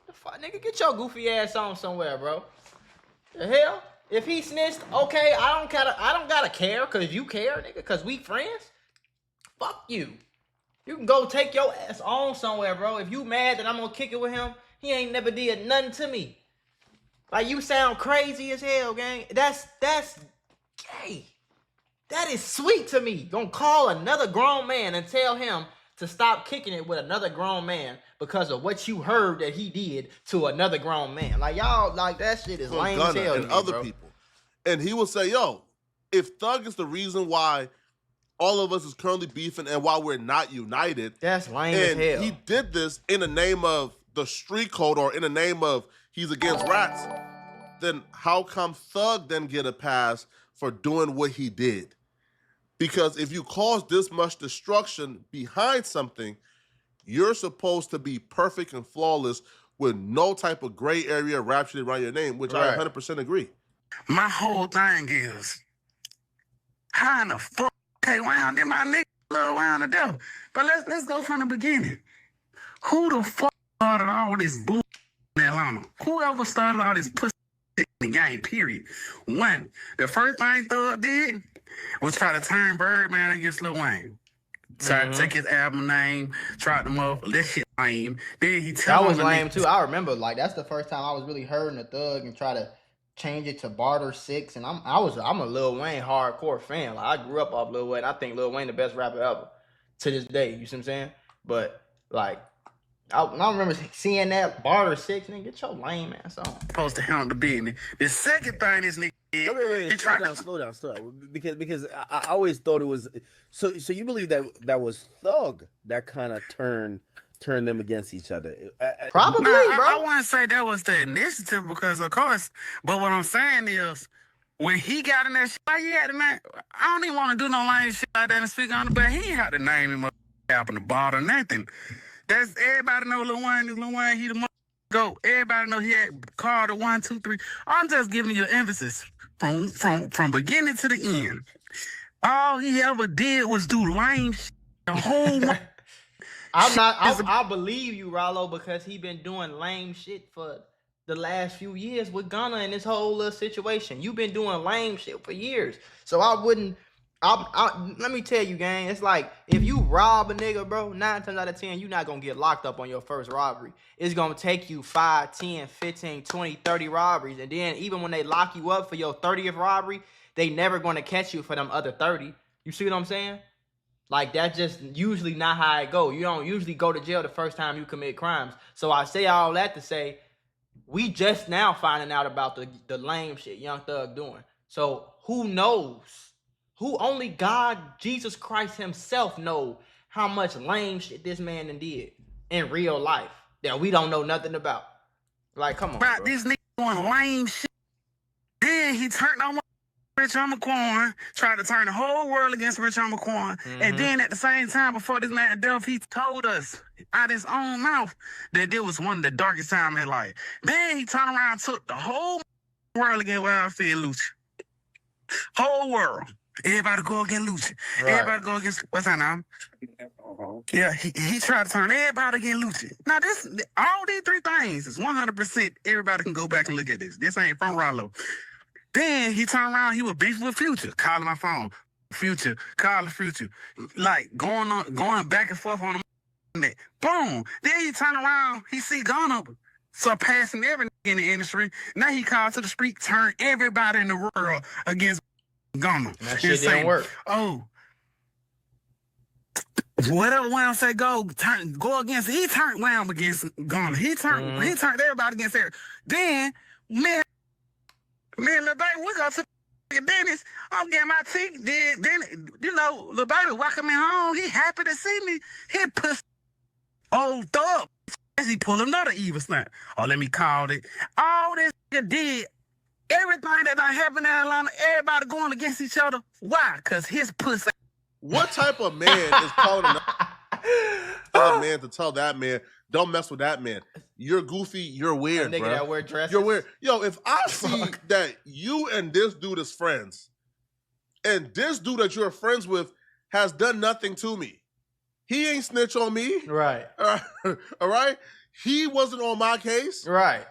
The fuck, nigga, get your goofy ass on somewhere, bro. The hell? If he snitched, okay, I don't gotta care, cause you care, nigga, cause we friends. Fuck you. You can go take your ass on somewhere, bro. If you mad that I'm gonna kick it with him, he ain't never did nothing to me. Like, you sound crazy as hell, gang. That's gay. That is sweet to me. Gonna call another grown man and tell him to stop kicking it with another grown man because of what you heard that he did to another grown man. Like, y'all, like, that shit is lame as hell. And other people. And he will say, yo, if Thug is the reason why all of us is currently beefing and why we're not united. That's lame as hell. And he did this in the name of the street code or in the name of he's against rats. Then how come Thug then get a pass for doing what he did? Because if you cause this much destruction behind something, you're supposed to be perfect and flawless with no type of gray area rap shit around your name, which I 100% agree. My whole thing is, how in the fuck wound in my nigga Lil Wayne to death? But let's go from the beginning. Who the fuck started all this bull in Atlanta? Whoever started all this pussy in the game, period. One, the first thing Thug did was try to turn Birdman against Lil Wayne. Try to take his album name, try to motherfucker, that shit lame. Then he that was lame too. I remember, like, that's the first time I was really hearing the Thug and try to change it to Barter 6. And I'm a Lil Wayne hardcore fan. Like, I grew up off Lil Wayne. I think Lil Wayne the best rapper ever to this day. You see what I'm saying? But like, I remember seeing that Barter 6, nigga, get your lame ass on. Supposed to handle the business. The second thing is nigga. Wait, slow down. Because I always thought it was so you believe that was Thug that kind of turned them against each other. Probably, bro. I wouldn't say that was the initiative because of course, but what I'm saying is when he got in that shit, like he had to name, I don't even want to do no lame shit like that and speak on it, but he ain't had to name him up in the bar or nothing. That's everybody know Lil Wayne is Lil Wayne, he the go. Everybody know he had called the 1, 2, 3. I'm just giving you emphasis from beginning to the end. All he ever did was do lame shit. The whole I believe you, Rollo, because he been doing lame shit for the last few years with Gunna and this whole little situation. You've been doing lame shit for years. So let me tell you, gang, it's like, if you rob a nigga, bro, 9 times out of 10, you're not going to get locked up on your first robbery. It's going to take you 5, 10, 15, 20, 30 robberies. And then even when they lock you up for your 30th robbery, they never going to catch you for them other 30. You see what I'm saying? Like, that's just usually not how it go. You don't usually go to jail the first time you commit crimes. So I say all that to say, we just now finding out about the lame shit Young Thug doing. So who knows? Who only God, Jesus Christ himself know how much lame shit this man done did in real life that we don't know nothing about. Like, come on, bro. This nigga doing lame shit. Then he turned on Rich Homie, tried to turn the whole world against Rich Homie. And then at the same time, before this man death, he told us out his own mouth that it was one of the darkest times in his life. Then he turned around and took the whole world against what I said, Lucci. Whole world. Everybody go against Lucci. Right. Everybody go against, what's that name? Yeah, he tried to turn everybody against Lucci. Now, all these three things is 100%. Everybody can go back and look at this. This ain't from Rollo. Then he turned around, he was beefing with Future, calling my phone. Future, calling Future. Like, going back and forth on the net. Boom. Then he turned around, he see Gunna surpassing every nigga in the industry. Now he called to the street, turn everybody in the world against Gunna. That shit didn't work. Oh, whatever Wham say go against it. He turned Wham against Gunna. He turned everybody against her. Then me and Lil Baby, we go to the dentist. I'm getting my teeth. Then you know, Lil Baby welcome me home. He happy to see me. He pussy old thug. He pull another evil snap. Oh, let me call it. All this nigga did. Everything that done happened in Atlanta, everybody going against each other. Why? Because his pussy. What type of man is calling another man to tell that man, don't mess with that man? You're goofy, you're weird, nigga bro. That wear dresses. You're weird. Yo, if I see that you and this dude is friends, and this dude that you're friends with has done nothing to me, he ain't snitch on me. Right. All right? He wasn't on my case. Right.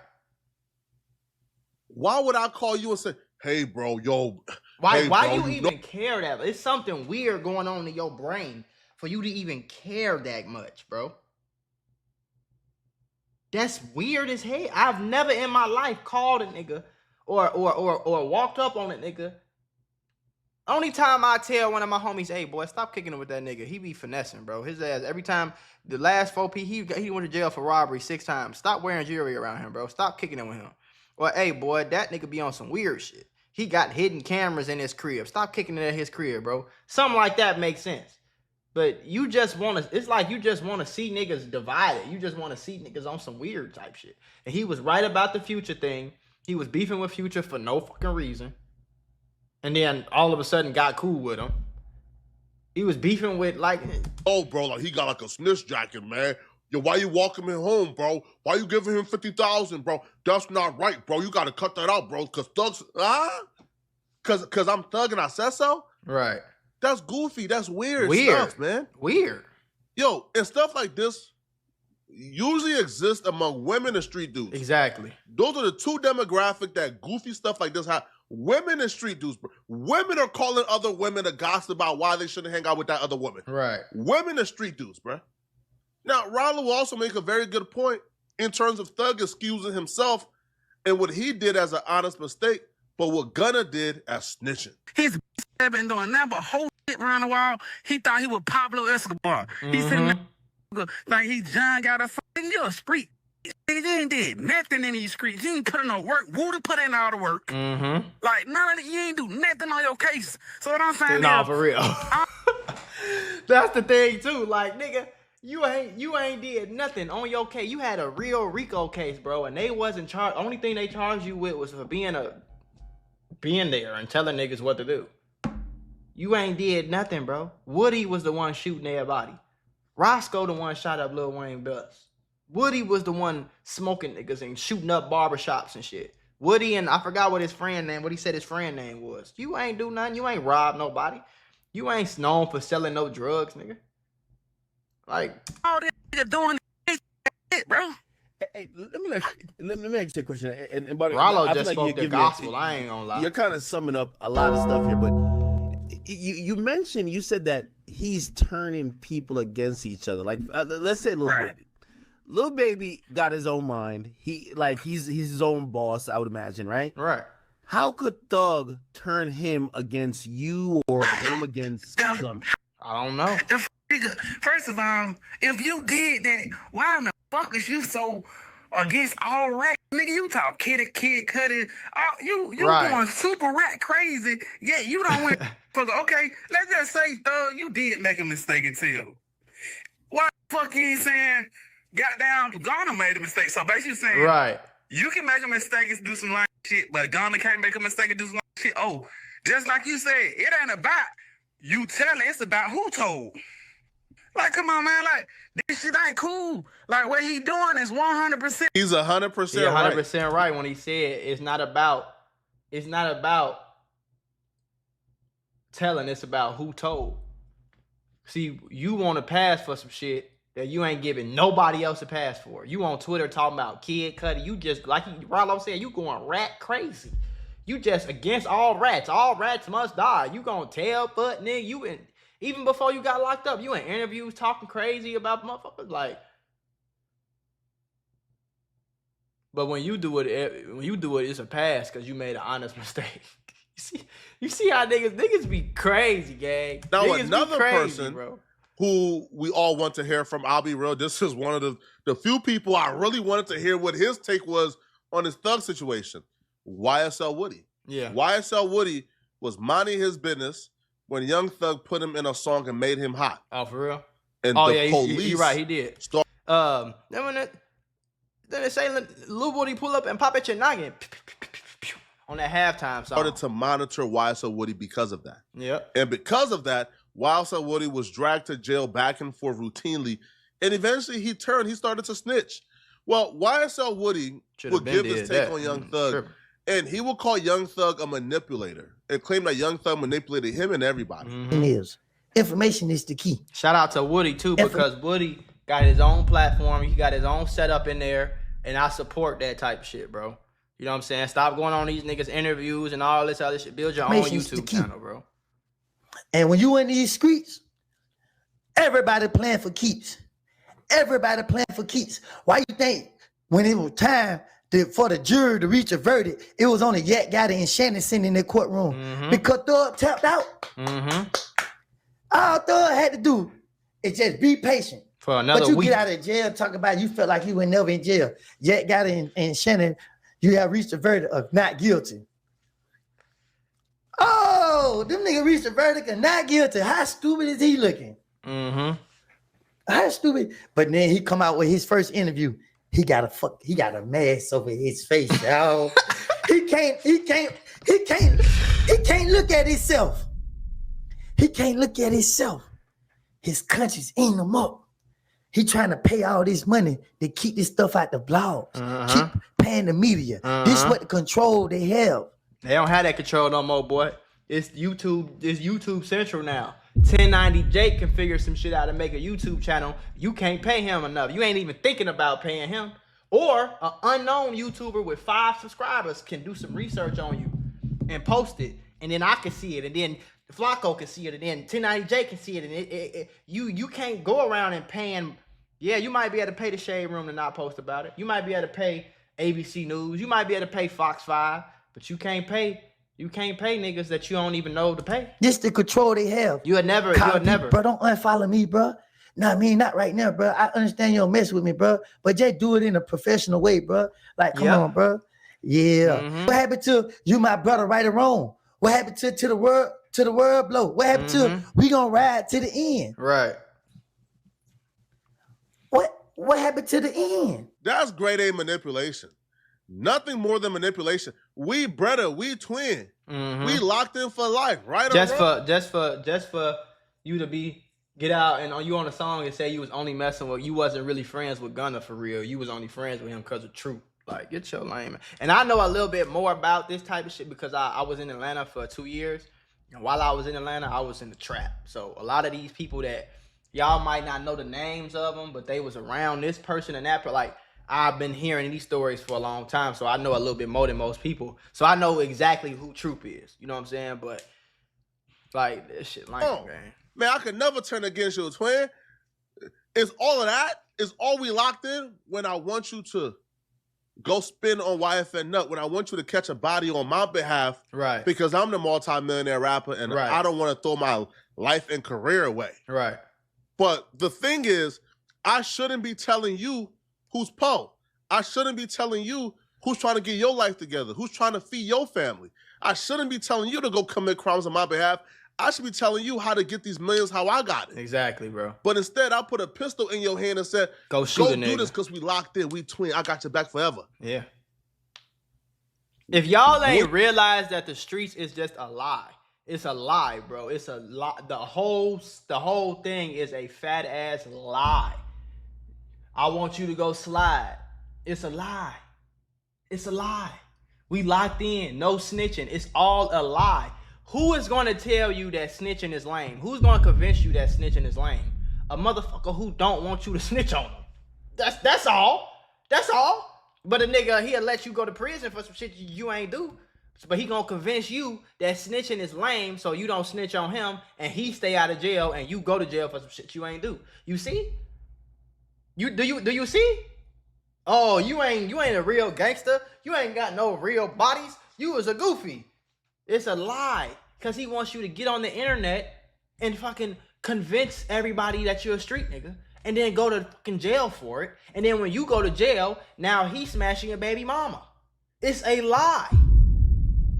Why would I call you and say, hey, bro, yo. Why bro, you even care that? It's something weird going on in your brain for you to even care that much, bro. That's weird as hell. I've never in my life called a nigga or walked up on a nigga. Only time I tell one of my homies, hey, boy, stop kicking it with that nigga. He be finessing, bro. His ass, every time, the last 4P, he went to jail for robbery 6 times. Stop wearing jewelry around him, bro. Stop kicking it with him. Or, hey, boy, that nigga be on some weird shit. He got hidden cameras in his crib. Stop kicking it at his crib, bro. Something like that makes sense. But you just want to, it's like you just want to see niggas divided. You just want to see niggas on some weird type shit. And he was right about the Future thing. He was beefing with Future for no fucking reason. And then all of a sudden got cool with him. He was beefing with like... Oh, bro, like he got like a snitch jacket, man. Yo, why you walking him home, bro? Why you giving him $50,000, bro? That's not right, bro. You got to cut that out, bro. Because thugs... Because I'm thug and I said so? Right. That's goofy. That's weird stuff, man. Weird. Yo, and stuff like this usually exists among women and street dudes. Exactly. Those are the two demographic that goofy stuff like this have. Women and street dudes, bro. Women are calling other women to gossip about why they shouldn't hang out with that other woman. Right. Women and street dudes, bro. Now, Rollo will also make a very good point in terms of Thug excusing himself and what he did as an honest mistake, but what Gunna did as snitching. His been doing that, but whole shit around the wall. He thought he was Pablo Escobar. He said, like he John got a fucking, you're a street. He didn't did nothing in these streets. You ain't put in no work. Woody put in all the work. Like, none of it, you ain't do nothing on your case. So what I'm saying nah, for real. That's the thing, too. Like, nigga, you ain't did nothing on your case. You had a real RICO case, bro, and they wasn't charged. Only thing they charged you with was for being there and telling niggas what to do. You ain't did nothing, bro. Woody was the one shooting everybody. Roscoe the one shot up Lil Wayne Bus. Woody was the one smoking niggas and shooting up barbershops and shit. Woody and I forgot what he said his friend name was. You ain't do nothing. You ain't robbed nobody. You ain't known for selling no drugs, nigga. Like, all this nigga doing shit, bro. Hey, let me ask you a question. And but Rollo just spoke the gospel. I ain't gonna lie. You're kind of summing up a lot of stuff here, but you said that he's turning people against each other. Like, let's say Lil Baby. Lil Baby got his own mind. He's his own boss, I would imagine, right? Right. How could Thug turn him against you or him against them? I don't know. First of all, if you did that, why in the fuck is you so against all rat. Nigga, you talk Kid Cudi. You Right. going super rat crazy. Yeah, you don't win. Okay, let's just say, you did make a mistake and tell. Why the fuck you ain't saying, goddamn, Ghana made a mistake? So basically saying, right. You can make a mistake and do some lying shit, but Ghana can't make a mistake and do some lying shit. Oh, just like you said, it ain't about you telling, it's about who told. Like, come on, man. Like, this shit ain't cool. Like, what he doing is 100%. He's 100% right. 100% right when he said it's not about telling, it's about who told. See, you want to pass for some shit that you ain't giving nobody else a pass for. You on Twitter talking about Kid Cudi. You just, like Rollo said, you going rat crazy. You just against all rats. All rats must die. You gonna tell butt nigga. You in, even before you got locked up, you in interviews talking crazy about motherfuckers. Like, but when you do it, it's a pass because you made an honest mistake. You see how niggas be crazy, gang. Now niggas another be crazy, person, bro, who we all want to hear from, I'll be real, this is one of the few people I really wanted to hear what his take was on his thug situation. YSL Woody. Yeah. YSL Woody was minding his business when Young Thug put him in a song and made him hot. Oh, for real? And police. You're right, he did. Then they say Lil Woody pull up and pop at your noggin on that halftime song. Started to monitor YSL Woody because of that. Yep. And because of that, YSL Woody was dragged to jail back and forth routinely. And eventually he started to snitch. Well, YSL Woody would give his take on Young Thug. And he will call Young Thug a manipulator and claim that Young Thug manipulated him and everybody. Information is the key. Shout out to Woody too, because Woody got his own platform. He got his own setup in there. And I support that type of shit, bro. You know what I'm saying? Stop going on these niggas' interviews and all this other shit. Build your own YouTube channel, bro. And when you in these streets, everybody playing for keeps. Everybody playing for keeps. Why you think when it was time for the jury to reach a verdict, it was only Yak Gotti and Shannon sitting in the courtroom? Because Thug tapped out. All Thug had to do is just be patient. For another week. But you week. Get out of jail, talk about you felt like you were never in jail. Yak Gotti and Shannon, you have reached a verdict of not guilty. Oh, them niggas reached a verdict of not guilty. How stupid is he looking? How stupid. But then he come out with his first interview. He got a mask over his face, y'all. he can't look at himself. He can't look at himself. His conscience eating him up. He trying to pay all this money to keep this stuff out the blogs. Keep paying the media. This is what the control they have. They don't have that control no more, boy. It's YouTube Central now. 1090 Jake can figure some shit out and make a YouTube channel. You can't pay him enough. You ain't even thinking about paying him. Or an unknown YouTuber with 5 subscribers can do some research on you and post it. And then I can see it. And then Flacco can see it. And then 1090 Jake can see it. And you can't go around and paying. Yeah, you might be able to pay the Shade Room to not post about it. You might be able to pay ABC News. You might be able to pay Fox 5. But you can't pay niggas that you don't even know to pay. This the control they have. You'll never. Bro, don't unfollow me, bro. Nah, I mean, not right now, bro. I understand you don't mess with me, bro. But just do it in a professional way, bro. Like, come on, bro. Yeah. What happened to you, my brother, right or wrong? What happened to the word blow? What happened to we gonna ride to the end? Right. What happened to the end? That's grade A manipulation. Nothing more than manipulation. We brother, we twin. We locked in for life, right? Just for you to get out and you on a song and say you was only messing with, you wasn't really friends with Gunna for real. You was only friends with him because of truth. Like, get your lame. And I know a little bit more about this type of shit because I was in Atlanta for 2 years. And while I was in Atlanta, I was in the trap. So a lot of these people that y'all might not know the names of them, but they was around this person and that. Like, I've been hearing these stories for a long time, so I know a little bit more than most people. So I know exactly who Troop is. You know what I'm saying? But, like, this shit lame, man. Man, I could never turn against you, twin. Is all of that? Is all we locked in when I want you to go spin on YFN Nut, when I want you to catch a body on my behalf, right? Because I'm the multi-millionaire rapper and I don't want to throw my life and career away. Right. But the thing is, I shouldn't be telling you who's Poe. I shouldn't be telling you who's trying to get your life together, who's trying to feed your family. I shouldn't be telling you to go commit crimes on my behalf. I should be telling you how to get these millions how I got it. Exactly, bro. But instead, I put a pistol in your hand and said, go do this because we locked in. We twin. I got your back forever. Yeah. If y'all ain't realized that the streets is just a lie, it's a lie, bro. It's a lie. The whole thing is a fat ass lie. I want you to go slide. It's a lie. It's a lie. We locked in. No snitching. It's all a lie. Who is going to tell you that snitching is lame? Who's going to convince you that snitching is lame? A motherfucker who don't want you to snitch on them. That's all. That's all. But a nigga, he'll let you go to prison for some shit you ain't do. But he gonna convince you that snitching is lame, so you don't snitch on him, and he stay out of jail, and you go to jail for some shit you ain't do. You see? Do you see? Oh, you ain't a real gangster. You ain't got no real bodies. You was a goofy. It's a lie, because he wants you to get on the internet and fucking convince everybody that you're a street nigga, and then go to fucking jail for it. And then when you go to jail, now he's smashing your baby mama. It's a lie.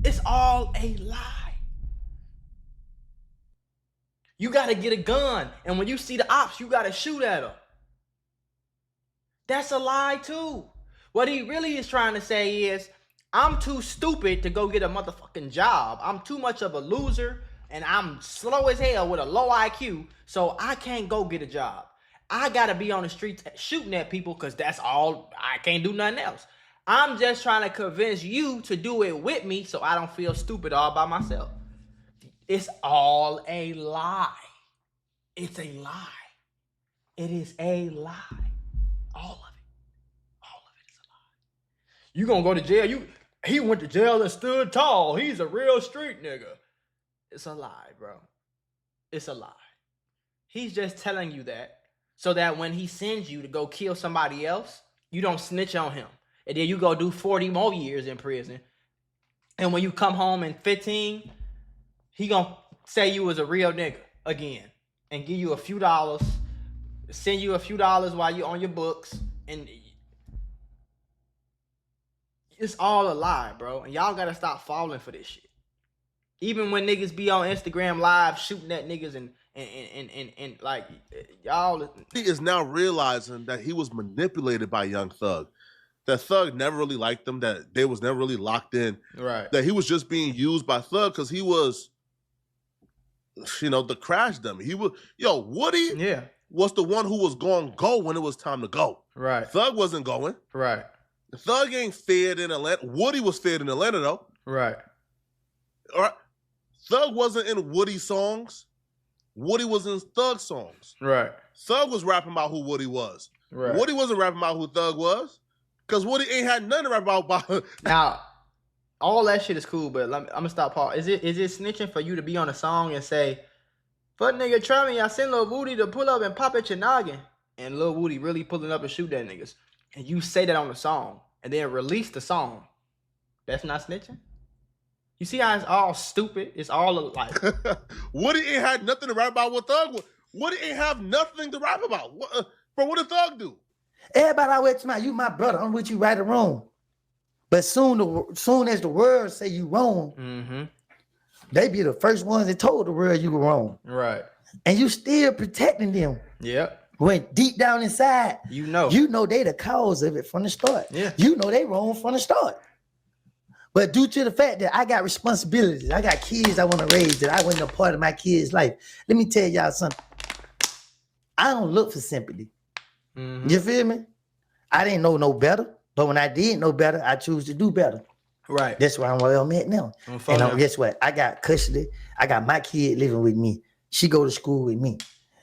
It's all a lie. You got to get a gun, and when you see the ops, you got to shoot at them. That's a lie too. What he really is trying to say is, I'm too stupid to go get a motherfucking job. I'm too much of a loser, and I'm slow as hell with a low IQ, so I can't go get a job. I gotta be on the streets shooting at people because that's all. I can't do nothing else. I'm just trying to convince you to do it with me so I don't feel stupid all by myself. It's all a lie. It's a lie. It is a lie. All of it. All of it is a lie. You gonna go to jail? He went to jail and stood tall. He's a real street nigga. It's a lie, bro. It's a lie. He's just telling you that so that when he sends you to go kill somebody else, you don't snitch on him. And then you go do 40 more years in prison. And when you come home in 15, he gonna say you was a real nigga again and give you a few dollars, send you a few dollars while you're on your books, and it's all a lie, bro. And y'all gotta stop falling for this shit. Even when niggas be on Instagram live shooting at niggas and like y'all. He is now realizing that he was manipulated by Young Thug. That Thug never really liked them. That they was never really locked in. Right. That he was just being used by Thug because he was, the crash dummy. He was, Woody. Yeah. Was the one who was going to go when it was time to go. Right. Thug wasn't going. Right. Thug ain't fed in Atlanta. Woody was fed in Atlanta, though. Right. All right. Thug wasn't in Woody songs. Woody was in Thug songs. Right. Thug was rapping about who Woody was. Right. Woody wasn't rapping about who Thug was. Because Woody ain't had nothing to rap about. Now, all that shit is cool, but I'm going to stop, Paul. Is it snitching for you to be on a song and say, "But nigga, try me, I send Lil Woody to pull up and pop at your noggin," and Lil Woody really pulling up and shoot at niggas, and you say that on the song, and then release the song? That's not snitching? You see how it's all stupid? It's all like... Woody ain't had nothing to rap about with Thug. Woody ain't have nothing to rap about. What did Thug do? Everybody always tell me, you my brother, I'm with you right or wrong. But soon as the world say you wrong, they be the first ones that told the world you were wrong. Right. And you still protecting them. Yeah. When deep down inside, you know they the cause of it from the start. Yeah. You know they wrong from the start. But due to the fact that I got responsibilities, I got kids I want to raise, that I wasn't a part of my kids' life. Let me tell y'all something. I don't look for sympathy. You feel me? I didn't know no better, but when I did know better, I choose to do better. Right. That's where I'm at now. And guess what? I got custody. I got my kid living with me. She go to school with me.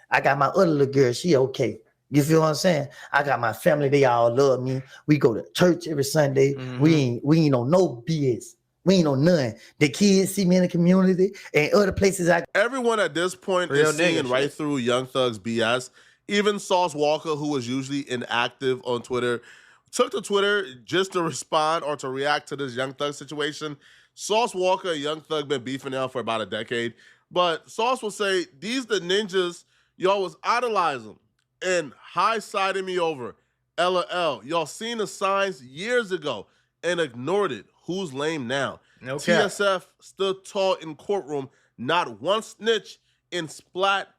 I got my other little girl. She okay. You feel what I'm saying? I got my family. They all love me. We go to church every Sunday. We ain't on no BS. We ain't on none. The kids see me in the community and other places. Everyone at this point is seeing right through Young Thug's BS. Even Sauce Walker, who was usually inactive on Twitter, took to Twitter just to respond or to react to this Young Thug situation. Sauce Walker and Young Thug been beefing now for about a decade. But Sauce will say, these the ninjas, y'all was idolizing and high-siding me over. LOL. Y'all seen the signs years ago and ignored it. Who's lame now? No cap. TSF stood tall in courtroom. Not one snitch in splat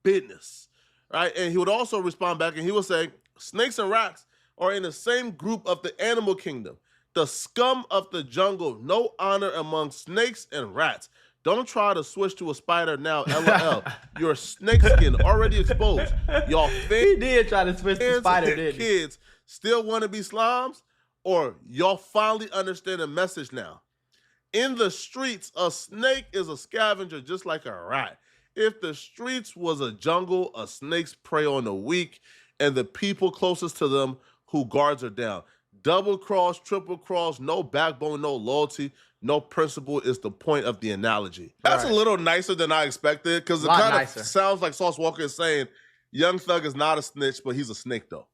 business. Right? And he would also respond back and he would say, snakes and rats are in the same group of the animal kingdom. The scum of the jungle. No honor among snakes and rats. Don't try to switch to a spider now, LOL. Your snake skin already exposed. Y'all he did try to switch to spider, didn't he? Kids still want to be slimes? Or y'all finally understand the message now? In the streets, a snake is a scavenger just like a rat. If the streets was a jungle, a snakes prey on the weak and the people closest to them who guards are down. Double cross, triple cross, no backbone, no loyalty, no principle is the point of the analogy. That's a little nicer than I expected because it kind of sounds like Sauce Walker is saying Young Thug is not a snitch, but he's a snake though.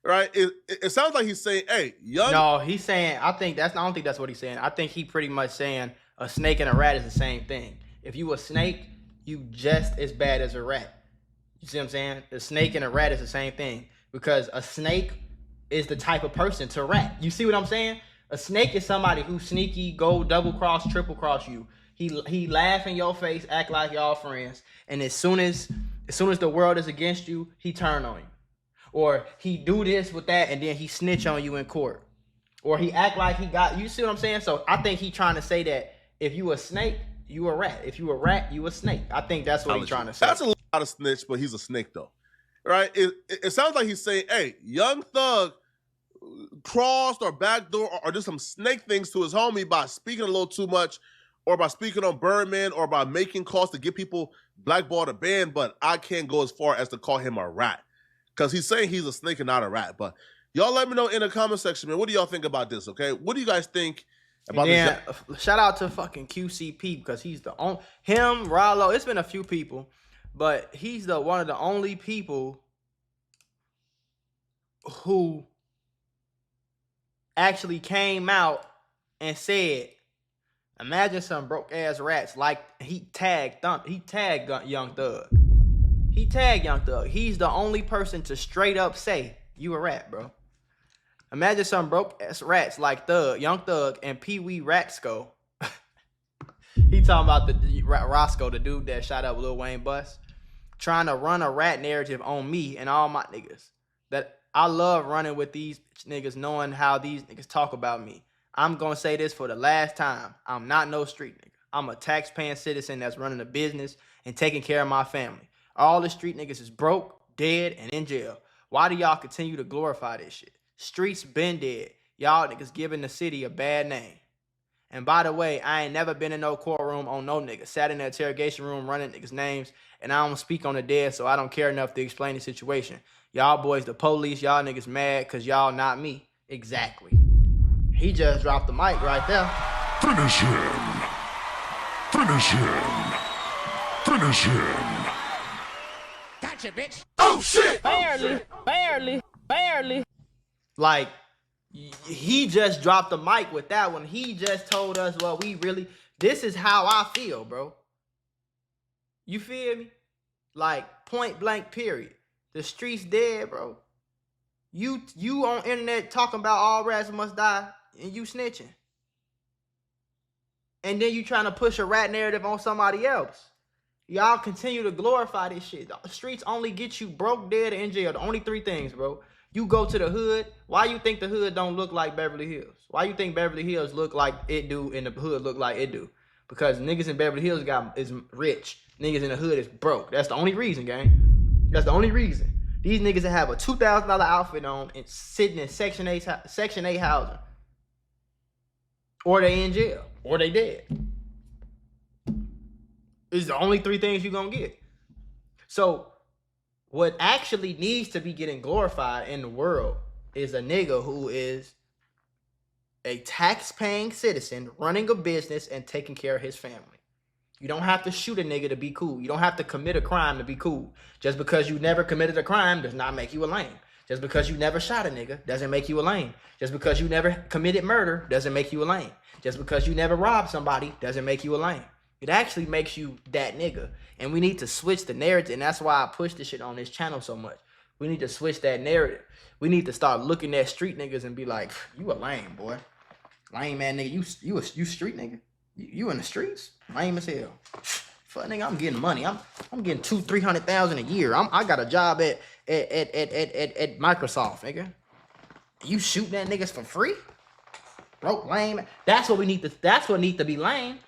Right? It sounds like he's saying, hey, No, he's saying, I don't think that's what he's saying. I think he pretty much saying a snake and a rat is the same thing. If you a snake, you just as bad as a rat. You see what I'm saying? The snake and a rat is the same thing because a snake is the type of person to rat. You see what I'm saying? A snake is somebody who sneaky, go double cross, triple cross you. He laugh in your face, act like y'all friends, and as soon as the world is against you, he turn on you. Or he do this with that, and then he snitch on you in court. Or he act like he got, you see what I'm saying? So I think he trying to say that if you a snake, you a rat. If you a rat, you a snake. I think that's what he's trying to say. That's a lot of snitch, but he's a snake though. Right? It sounds like he's saying, hey, Young Thug crossed or backdoor or just some snake things to his homie by speaking a little too much or by speaking on Birdman or by making calls to get people blackballed or banned, but I can't go as far as to call him a rat because he's saying he's a snake and not a rat. But y'all let me know in the comment section, man. What do y'all think about this, okay? What do you guys think about this? Shout out to fucking QCP because he's the only, him, Rollo, it's been a few people, but he's one of the only people who actually came out and said, imagine some broke ass rats like he tagged Young Thug. He tagged Young Thug. He's the only person to straight up say you a rat, bro. Imagine some broke ass rats like Young Thug and Pee Wee Ratsko. He talking about the Roscoe, the dude that shot up Lil Wayne bus, trying to run a rat narrative on me and all my niggas. That I love running with these niggas knowing how these niggas talk about me. I'm going to say this for the last time. I'm not no street nigga. I'm a tax-paying citizen that's running a business and taking care of my family. All the street niggas is broke, dead, and in jail. Why do y'all continue to glorify this shit? Streets been dead. Y'all niggas giving the city a bad name. And by the way, I ain't never been in no courtroom on no nigga. Sat in the interrogation room running niggas' names, and I don't speak on the dead, so I don't care enough to explain the situation. Y'all boys the police, y'all niggas mad because y'all not me. Exactly. He just dropped the mic right there. Finish him. Finish him. Finish him. Gotcha, bitch. Oh, shit. Barely. Like, he just dropped the mic with that one. He just told us what we really, this is how I feel, bro. You feel me? Like, point blank, period. The streets dead, bro. You on internet talking about all rats must die and you snitching. And then you trying to push a rat narrative on somebody else. Y'all continue to glorify this shit. The streets only get you broke, dead, and in jail. The only three things, bro. You go to the hood. Why you think the hood don't look like Beverly Hills? Why you think Beverly Hills look like it do and the hood look like it do? Because niggas in Beverly Hills is rich. Niggas in the hood is broke. That's the only reason, gang. That's the only reason. These niggas that have a $2,000 outfit on and sitting in Section 8 housing. Or they in jail. Or they dead. It's the only three things you're gonna get. So what actually needs to be getting glorified in the world is a nigga who is a tax-paying citizen running a business and taking care of his family. You don't have to shoot a nigga to be cool. You don't have to commit a crime to be cool. Just because you never committed a crime does not make you a lame. Just because you never shot a nigga doesn't make you a lame. Just because you never committed murder doesn't make you a lame. Just because you never robbed somebody doesn't make you a lame. It actually makes you that nigga. And we need to switch the narrative. And that's why I push this shit on this channel so much. We need to switch that narrative. We need to start looking at street niggas and be like, you a lame, boy. Lame man nigga, you street nigga. You in the streets? Lame as hell. Fuck nigga, I'm getting money. I'm getting $200,000-300,000 a year. I got a job at Microsoft, nigga. You shooting at niggas for free? Broke lame. That's what need to be lame.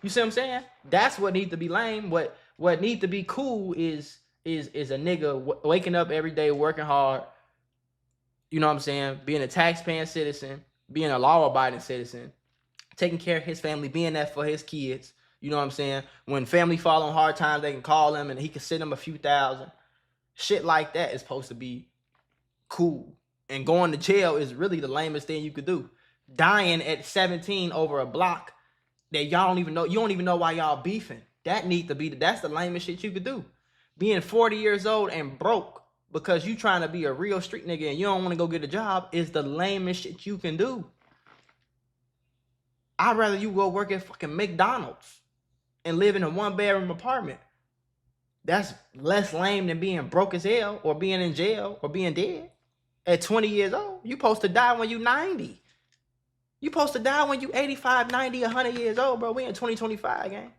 You see what I'm saying? That's what need to be lame. What need to be cool is a nigga waking up every day, working hard. You know what I'm saying? Being a tax-paying citizen, being a law-abiding citizen, taking care of his family, being there for his kids. You know what I'm saying? When family fall on hard times, they can call him and he can send them a few thousand. Shit like that is supposed to be cool. And going to jail is really the lamest thing you could do. Dying at 17 over a block that y'all don't even know. You don't even know why y'all beefing. That's the lamest shit you could do. Being 40 years old and broke because you trying to be a real street nigga and you don't want to go get a job is the lamest shit you can do. I'd rather you go work at fucking McDonald's and live in a 1-bedroom apartment. That's less lame than being broke as hell or being in jail or being dead. At 20 years old, you supposed to die when you 90. You supposed to die when you 85, 90, 100 years old, bro. We in 2025, gang.